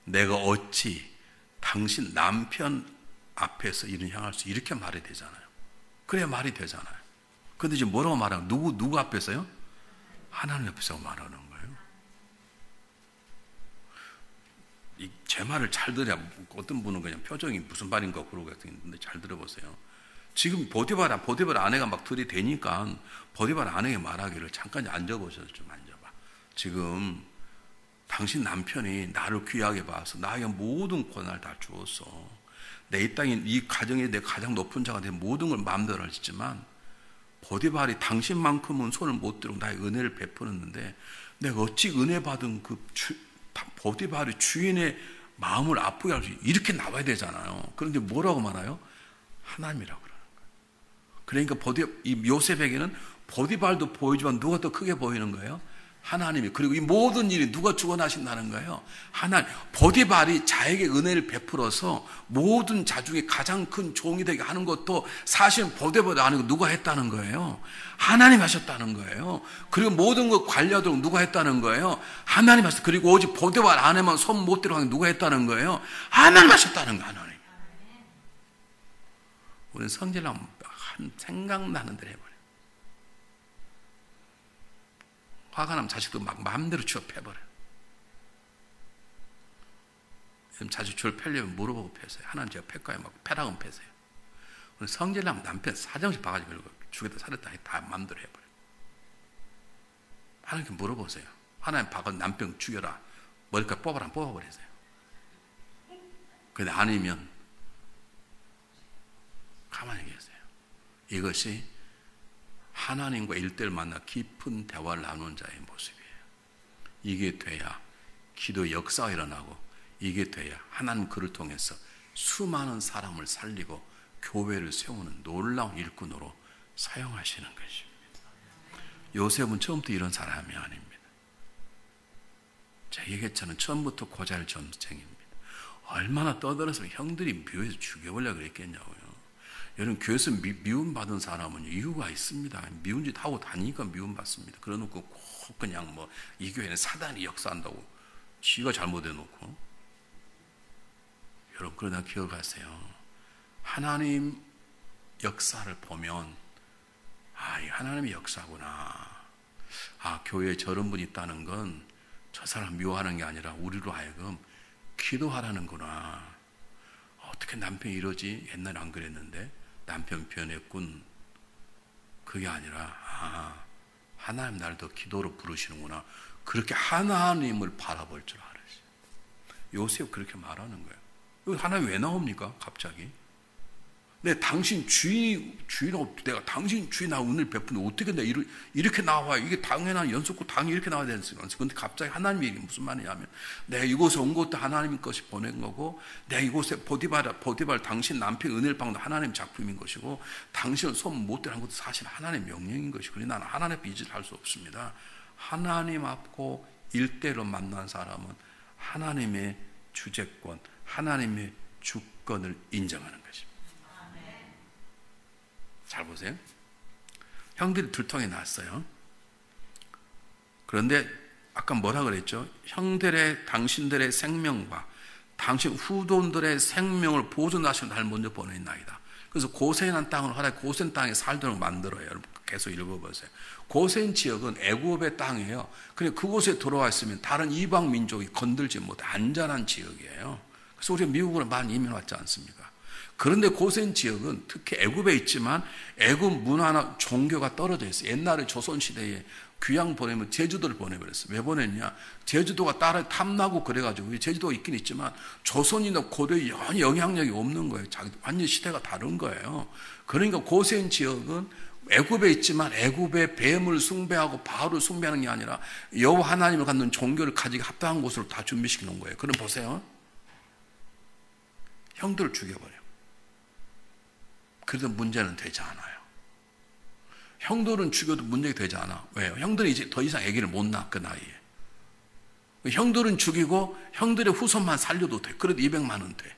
내가 어찌 당신 남편 앞에서 이런 향할 수, 이렇게 말이 되잖아요. 그래야 말이 되잖아요. 근데 지금 뭐라고 말하는, 누구 앞에서요? 하나님 앞에서 말하는 거예요. 제 말을 잘 들어야, 어떤 분은 그냥 표정이 무슨 말인가 그러고 있는데 잘 들어보세요. 지금 보디발 아내가 막 들이대니까 보디발 아내에게 말하기를 잠깐 앉아보셔서 좀 앉아봐. 지금 당신 남편이 나를 귀하게 봐서 나에게 모든 권한을 다 주었어. 내 이 땅에 이 가정에 내 가장 높은 자가 된 모든 걸 마음대로 할 수 있지만 보디발이 당신만큼은 손을 못 들고 나의 은혜를 베풀었는데 내가 어찌 은혜 받은 보디발이 주인의 마음을 아프게 할 수, 이렇게 나와야 되잖아요. 그런데 뭐라고 말해요? 하나님이라고 그러는 거예요. 그러니까 이 요셉에게는 보디발도 보이지만 누가 더 크게 보이는 거예요? 하나님이. 그리고 이 모든 일이 누가 주관하신다는 거예요? 하나님. 보디발이 자에게 은혜를 베풀어서 모든 자 중에 가장 큰 종이 되게 하는 것도 사실은 보디발이 아니고 누가 했다는 거예요? 하나님 하셨다는 거예요. 그리고 모든 것 관리하도록 누가 했다는 거예요? 하나님 하셨다. 그리고 오직 보디발 안에만 손 못 들어가는 누가 했다는 거예요? 하나님 하셨다는 거예요. 하나님. 우리는 성질하면 생각나는 대로 해버려요. 화가 나면 자식도 막 마음대로 취업해버려요. 자식 줄 패려면 물어보고 패세요. 하나님 제가 패까요? 막 패라고 패세요. 성질나면 남편 사정없이 봐가지고 죽였다 살았다 다 마음대로 해버려요. 하나님께 물어보세요. 하나님 봐가 남편 죽여라. 머리카락 뽑아라. 뽑아버리세요. 근데 아니면 가만히 계세요. 이것이 하나님과 일대를 만나 깊은 대화를 나누는 자의 모습이에요. 이게 돼야 기도 역사가 일어나고 이게 돼야 하나님 그를 통해서 수많은 사람을 살리고 교회를 세우는 놀라운 일꾼으로 사용하시는 것입니다. 요셉은 처음부터 이런 사람이 아닙니다. 제 얘기처럼 처음부터 고잘 전쟁입니다. 얼마나 떠들어서 형들이 미워해서 죽여보려고 그랬겠냐고요. 여러분 교회에서 미움받은 사람은 이유가 있습니다. 미운 짓 하고 다니니까 미움받습니다. 그래놓고 꼭 그냥 이 교회는 사단이 역사한다고 지가 잘못해놓고. 여러분 그러나 기억하세요. 하나님 역사를 보면 이 하나님의 역사구나. 교회에 저런 분이 있다는 건 저 사람 미워하는 게 아니라 우리로 하여금 기도하라는구나. 어떻게 남편이 이러지? 옛날에 안 그랬는데 남편 변했군. 그게 아니라 하나님 나를 더 기도로 부르시는구나. 그렇게 하나님을 바라볼 줄 알았어요. 요셉 그렇게 말하는 거예요. 여기 하나님 왜 나옵니까? 갑자기. 당신 주인하고 내가 당신 주인하고 은혜를 베푸는데 어떻게 내가 이렇게 나와요? 이게 당연한 연속구 당연히 이렇게 나와야 되는 거예요. 근데 갑자기 하나님이 이게 무슨 말이냐면 내가 이곳에 온 것도 하나님 것이 보낸 거고 내가 이곳에 보디발 당신 남편 은혜를 받는 것도 하나님 작품인 것이고 당신을 손 못 대는 것도 사실 하나님 명령인 것이고 그래서 나는 하나님 앞에 이질을 할 수 없습니다. 하나님 앞고 일대로 만난 사람은 하나님의 주재권, 하나님의 주권을 인정하는 것입니다. 잘 보세요. 형들이 들통이 났어요. 그런데 아까 뭐라 그랬죠? 형들의 당신들의 생명과 당신 후손들의 생명을 보존하시는 날 먼저 보내나이다. 그래서 고센한 땅을 하라 고센 땅에 살도록 만들어요. 여러분 계속 읽어보세요. 고센 지역은 애굽의 땅이에요. 그래 그곳에 들어와 있으면 다른 이방 민족이 건들지 못해 안전한 지역이에요. 그래서 우리가 미국으로 많이 이민 왔지 않습니까? 그런데 고센 지역은 특히 애굽에 있지만 애굽 문화나 종교가 떨어져 있어요. 옛날에 조선시대에 귀양 보내면 제주도를 보내버렸어요. 왜 보냈냐? 제주도가 따라 탐나고 그래가지고 제주도가 있긴 있지만 조선이나 고대에 영향력이 없는 거예요. 완전 시대가 다른 거예요. 그러니까 고센 지역은 애굽에 있지만 애굽의 뱀을 숭배하고 바알을 숭배하는 게 아니라 여호와 하나님을 갖는 종교를 가지기 합당한 곳으로 다 준비시켜 놓은 거예요. 그럼 보세요. 형들을 죽여버려요. 그래도 문제는 되지 않아요. 형들은 죽여도 문제가 되지 않아. 왜요? 형들은 이제 더 이상 아기를 못 낳아, 그 나이에. 형들은 죽이고 형들의 후손만 살려도 돼. 그래도 200만 돼.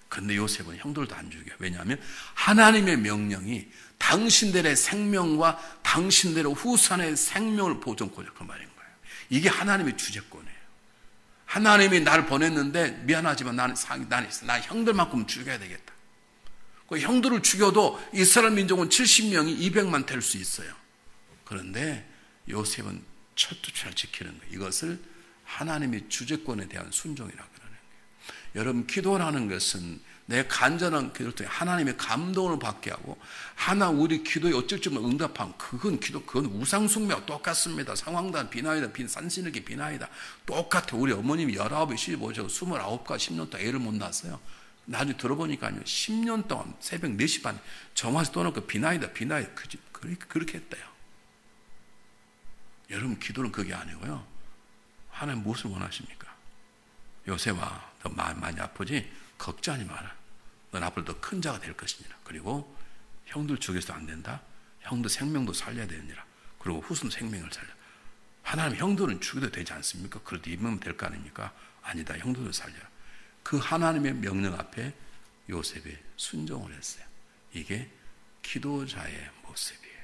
그런데 요셉은 형들도 안 죽여. 왜냐하면 하나님의 명령이 당신들의 생명과 당신들의 후손의 생명을 보존하자 그 말인 거예요. 이게 하나님의 주재권이에요. 하나님이 나를 보냈는데 미안하지만 나는 형들만큼 죽여야 되겠다. 그 형들을 죽여도 이스라엘 민족은 70명이 200만 될 수 있어요. 그런데 요셉은 철두철 지키는 거예요. 이것을 하나님의 주재권에 대한 순종이라고 그러는 거예요. 여러분 기도라는 것은 내 간절한 기도를 통해 하나님의 감동을 받게 하고 우리 기도에 어쩔 줄 모르는 응답한 그건 우상숭배와 똑같습니다. 상황단 비나이다, 산신에게 비나이다. 똑같아. 우리 어머님이 19에 시집 오셔서 29가 10년 동안 애를 못 낳았어요. 나중에 들어보니까요, 10년 동안 새벽 4시 반에 정화에서 떠나고 비나이다. 그렇게 했대요. 여러분, 기도는 그게 아니고요. 하나님 무엇을 원하십니까? 요셉아, 너 많이 아프지? 걱정하지 마라. 넌 앞으로 더 큰 자가 될 것이니라. 그리고 형들 죽여서도 안 된다. 형들 생명도 살려야 되느니라. 그리고 후손 생명을 살려. 하나님 형들은 죽여도 되지 않습니까? 그래도 입으면 될 거 아닙니까? 아니다. 형들도 살려라. 그 하나님의 명령 앞에 요셉이 순종을 했어요. 이게 기도자의 모습이에요.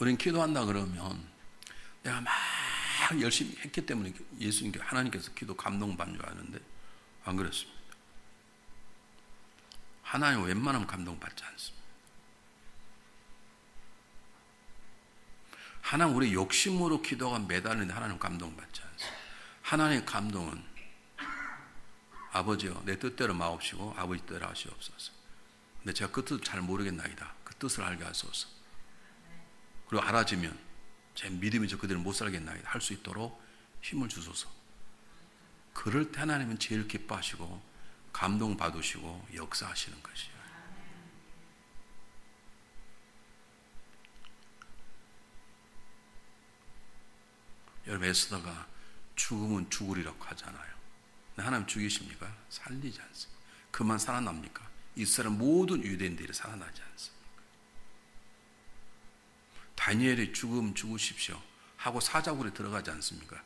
우린 기도한다 그러면 내가 막 열심히 했기 때문에 하나님께서 기도 감동받는 줄 아는데 안 그렇습니다. 하나님은 웬만하면 감동받지 않습니다. 하나님 우리 욕심으로 기도가 매달리는데 하나님 감동받지 않습니다. 하나님의 감동은 아버지여 내 뜻대로 마옵시고 아버지 뜻대로 하시옵소서. 근데 제가 그 뜻을 잘 모르겠나이다. 그 뜻을 알게 하소서. 그리고 알아지면 제 믿음이 저 그대로 못 살겠나이다. 할 수 있도록 힘을 주소서. 그럴 때 하나님은 제일 기뻐하시고 감동받으시고 역사하시는 것이에요. 여러분 에스더가 죽으면 죽으리라고 하잖아요. 근데 하나님 죽이십니까? 살리지 않습니다. 그만 살아납니까? 이스라엘 모든 유대인들이 살아나지 않습니다. 다니엘이 죽으십시오 하고 사자굴에 들어가지 않습니까?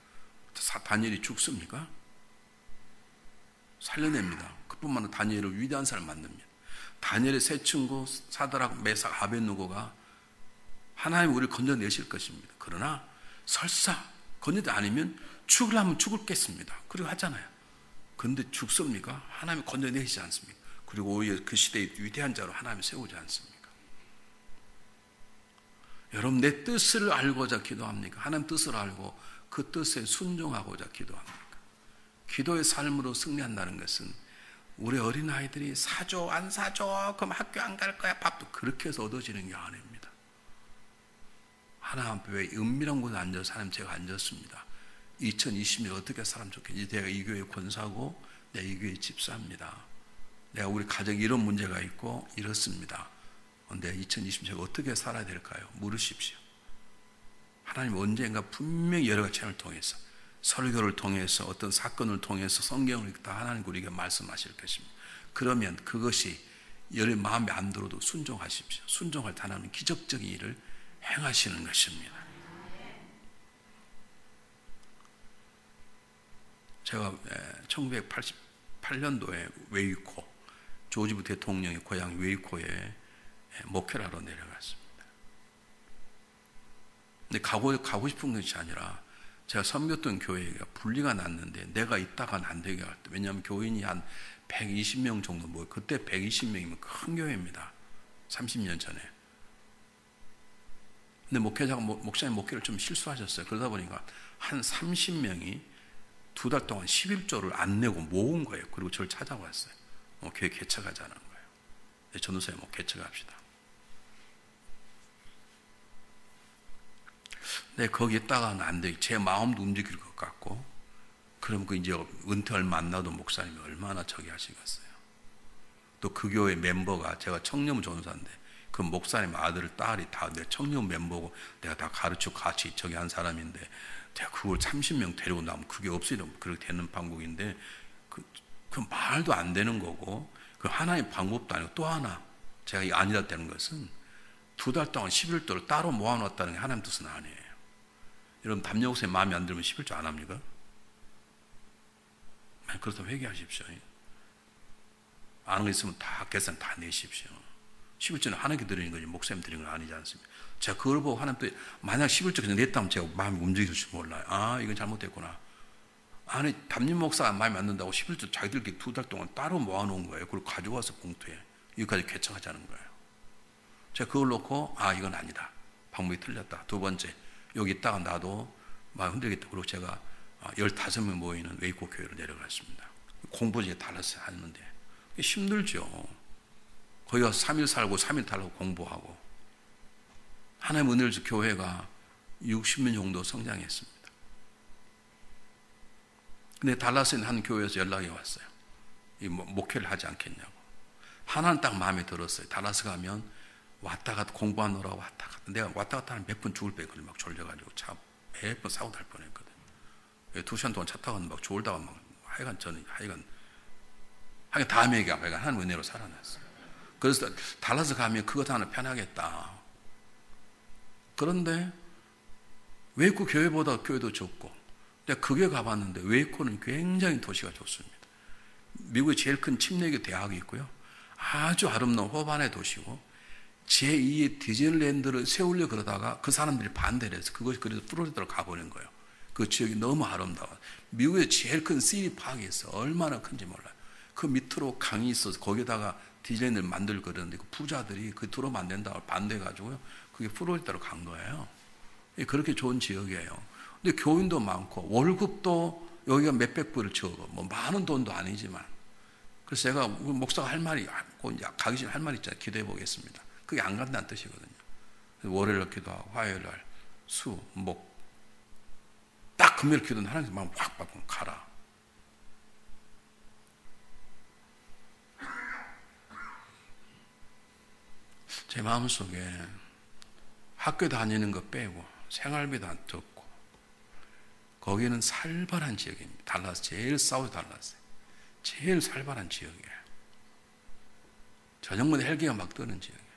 다니엘이 죽습니까? 살려냅니다. 그뿐만 아니라 다니엘을 위대한 사람 만듭니다. 다니엘의 세 친구 사드락, 메삭, 아벳느고가 하나님 우리를 건져내실 것입니다. 그러나 설사 건져도 아니면 죽으려면 죽을겠습니다. 그리고 하잖아요. 그런데 죽습니까? 하나님이 건져내시지 않습니까? 그리고 오히려 그 시대의 위대한 자로 하나님이 세우지 않습니까? 여러분, 내 뜻을 알고자 기도합니까? 하나님 뜻을 알고 그 뜻에 순종하고자 기도합니까? 기도의 삶으로 승리한다는 것은 우리 어린아이들이 사줘 안 사줘 그럼 학교 안 갈 거야 밥도 그렇게 해서 얻어지는 게 아닙니다. 하나님 앞에 은밀한 곳에 앉아서 하나님 제가 앉았습니다. 2020년 어떻게 살면 좋겠지? 내가 이 교회 권사고 내가 이 교회 집사입니다. 내가 우리 가정에 이런 문제가 있고 이렇습니다. 내가 2020년 어떻게 살아야 될까요? 물으십시오. 하나님 언젠가 분명히 여러 가지 채널을 통해서 설교를 통해서 어떤 사건을 통해서 성경을 다 하나님 우리에게 말씀하실 것입니다. 그러면 그것이 여러분 마음에 안 들어도 순종하십시오. 순종할 때 하나님은 기적적인 일을 행하시는 것입니다. 제가 1988년도에 웨이코, 조지 부시 대통령의 고향 웨이코에 목회를 하러 내려갔습니다. 근데 가고 싶은 것이 아니라 제가 섬겼던 교회가 분리가 났는데 내가 있다가는 안 되게 할 때, 왜냐하면 교인이 한 120명 정도 모여, 그때 120명이면 큰 교회입니다. 30년 전에. 근데 목사님 목회를 좀 실수하셨어요. 그러다 보니까 한 30명이 2달 동안 11조를 안 내고 모은 거예요. 그리고 저를 찾아왔어요. 교회 개척하자는 거예요. 네, 전도사님 개척합시다. 네, 거기 있다가는 안 돼. 제 마음도 움직일 것 같고, 그럼 그 이제 은퇴 얼마 안 나도 목사님이 얼마나 저기 하시겠어요. 또 그 교회 멤버가 제가 청년 전도사인데, 그 목사님 아들, 딸이 다 내 청년 멤버고, 내가 다 가르치고 같이 저기 한 사람인데, 제가 그걸 30명 데리고 나면 그게 없어도 그렇게 되는 방법인데, 그 말도 안 되는 거고, 그 하나의 방법도 아니고 또 하나, 제가 이 아니다 되는 것은 2달 동안 11조를 따로 모아놨다는 게 하나님 뜻은 아니에요. 여러분, 담력쌤 마음에 안 들면 11조 안 합니까? 그렇다면 회개하십시오. 아는 거 있으면 다 계산 다 내십시오. 11조는 하나님께 드리는 거지 목사님 드리는 건 아니지 않습니까? 제가 그걸 보고 하나님 또 만약 11조 그냥 냈다면 제가 마음이 움직일지 몰라요. 아, 이건 잘못됐구나. 아니, 담임 목사가 마음에 안 든다고 11조 자기들끼리 2달 동안 따로 모아놓은 거예요. 그걸 가져와서 봉투에 여기까지 개척하자는 거예요. 제가 그걸 놓고 이건 아니다. 방법이 틀렸다. 두 번째, 여기 있다가 나도 마음 흔들겠다. 그리고 제가 15명 모이는 웨이코 교회로 내려갔습니다. 공부지 달라서 하는데 힘들죠. 거기 가서 3일 살고 3일 달라고 공부하고. 하나님 은혜를 주 교회가 60명 정도 성장했습니다. 근데 달라스에 있는 한 교회에서 연락이 왔어요. 목회를 하지 않겠냐고. 하나는 딱 마음에 들었어요. 달라스 가면 왔다 갔다 공부하느라고 왔다 갔다. 내가 왔다 갔다 하면 몇 번 죽을 뻔했거든요. 막 졸려가지고 매번 사고 날 뻔했거든요. 2시간 동안 차 타고 막 졸다가 막 하여간 다음에 얘기하고 하나님 은혜로 살아났어요. 그래서 달라스 가면 그것 하나 편하겠다. 그런데 웨이코 교회보다 교회도 적고, 내가 그 교회 가봤는데 웨이코는 굉장히 도시가 좋습니다. 미국의 제일 큰 침례교 대학이 있고요. 아주 아름다운 호반의 도시고, 제2의 디즈니랜드를 세우려 그러다가 그 사람들이 반대를 해서 그것이 그래서 플로리다로 가버린 거예요. 그 지역이 너무 아름다워. 미국의 제일 큰 시티파크가 있어. 얼마나 큰지 몰라요. 그 밑으로 강이 있어서 거기다가 디즈니랜드를 만들 그러는데 그 부자들이 그 들어오면 안 된다고 반대해가지고요. 그게 플로리다로 간 거예요. 그렇게 좋은 지역이에요. 근데 교인도 많고 월급도 여기가 몇백 불을 적어. 뭐 많은 돈도 아니지만. 그래서 제가 목사가 할 말이, 가기 전에 할 말이 있잖아요. 기도해 보겠습니다. 그게 안 간다는 뜻이거든요. 월요일 기도하고 화요일 날 수, 목. 딱 금요일 기도는 하나님께서 마음 확 바꾸면 가라. 제 마음속에 학교 다니는 거 빼고 생활비도 안 듣고 거기는 살벌한 지역입니다. 달라스, 제일 사우스 달라스. 제일 살벌한 지역이에요. 저녁마다 헬기가 막 뜨는 지역이에요.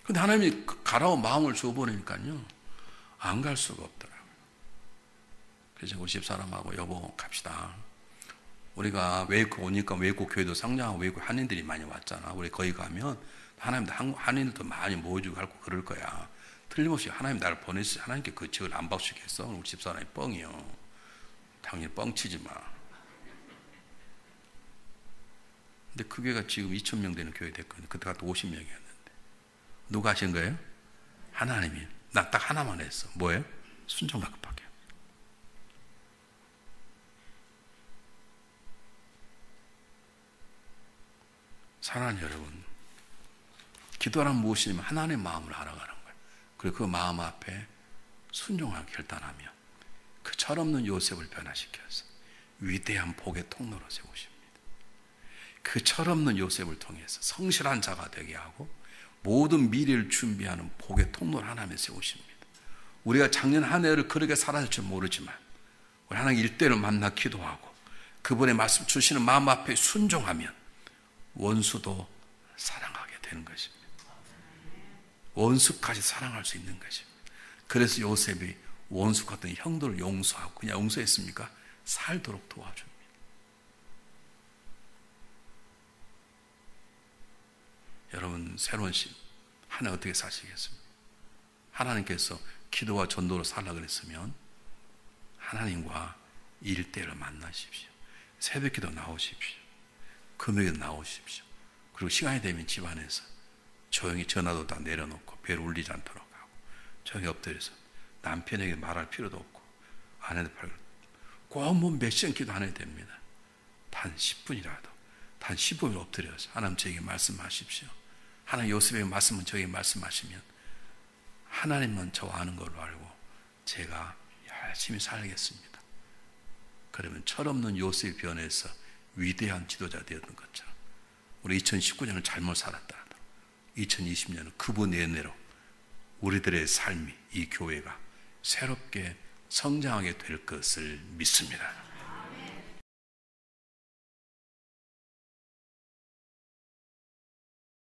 근데 하나님이 가라고 마음을 줘버리니까요, 안 갈 수가 없더라고요. 그래서 우리 집사람하고 여보 갑시다. 우리가 웨이코 오니까 웨이코 교회도 성장하고 웨이코 한인들이 많이 왔잖아. 우리 거기 가면 하나님도 한인들도 많이 모여주고 하고 그럴 거야. 틀림없이 하나님 나를 보내서 하나님께 그 책을 안 박수겠어? 우리 집사람이 뻥이요. 당연히 뻥치지 마. 근데 그 교회가 지금 2,000명 되는 교회 됐거든요. 그때 갔다 50명이었는데. 누가 하신 거예요? 하나님이. 나 딱 하나만 했어. 뭐예요? 순종과 급하게. 사랑하는 여러분, 기도란 무엇이냐면 하나님의 마음을 알아가는 거예요. 그리고 그 마음 앞에 순종하고 결단하며 그 철없는 요셉을 변화시켜서 위대한 복의 통로로 세우십니다. 그 철없는 요셉을 통해서 성실한 자가 되게 하고 모든 미래를 준비하는 복의 통로를 하나님에 세우십니다. 우리가 작년 한 해를 그렇게 살아갈 줄 모르지만 우리 하나님 일대를 만나 기도하고 그분의 말씀 주시는 마음 앞에 순종하면 원수도 사랑하게 되는 것입니다. 원수까지 사랑할 수 있는 것입니다. 그래서 요셉이 원수 같은 형들을 용서하고 그냥 용서했습니까? 살도록 도와줍니다. 여러분 새로운 한 해 어떻게 사시겠습니까? 하나님께서 기도와 전도로 살라 그랬으면 하나님과 일대를 만나십시오. 새벽기도 나오십시오. 금요일에 나오십시오. 그리고 시간이 되면 집안에서 조용히 전화도 다 내려놓고 벨 울리지 않도록 하고 조용히 엎드려서 남편에게 말할 필요도 없고 아내도 꼭 몇 시간 기도 안 해도 됩니다. 단 10분이라도 단 15분 엎드려서 하나님 저에게 말씀하십시오. 하나님 요셉에게 말씀은 저에게 말씀하시면 하나님은 저 아는 걸로 알고 제가 열심히 살겠습니다. 그러면 철없는 요셉이 변해서 위대한 지도자 되었던 것처럼 우리 2019년을 잘못 살았다 하더라도 2020년은 그분의 은혜로 우리들의 삶이 이 교회가 새롭게 성장하게 될 것을 믿습니다.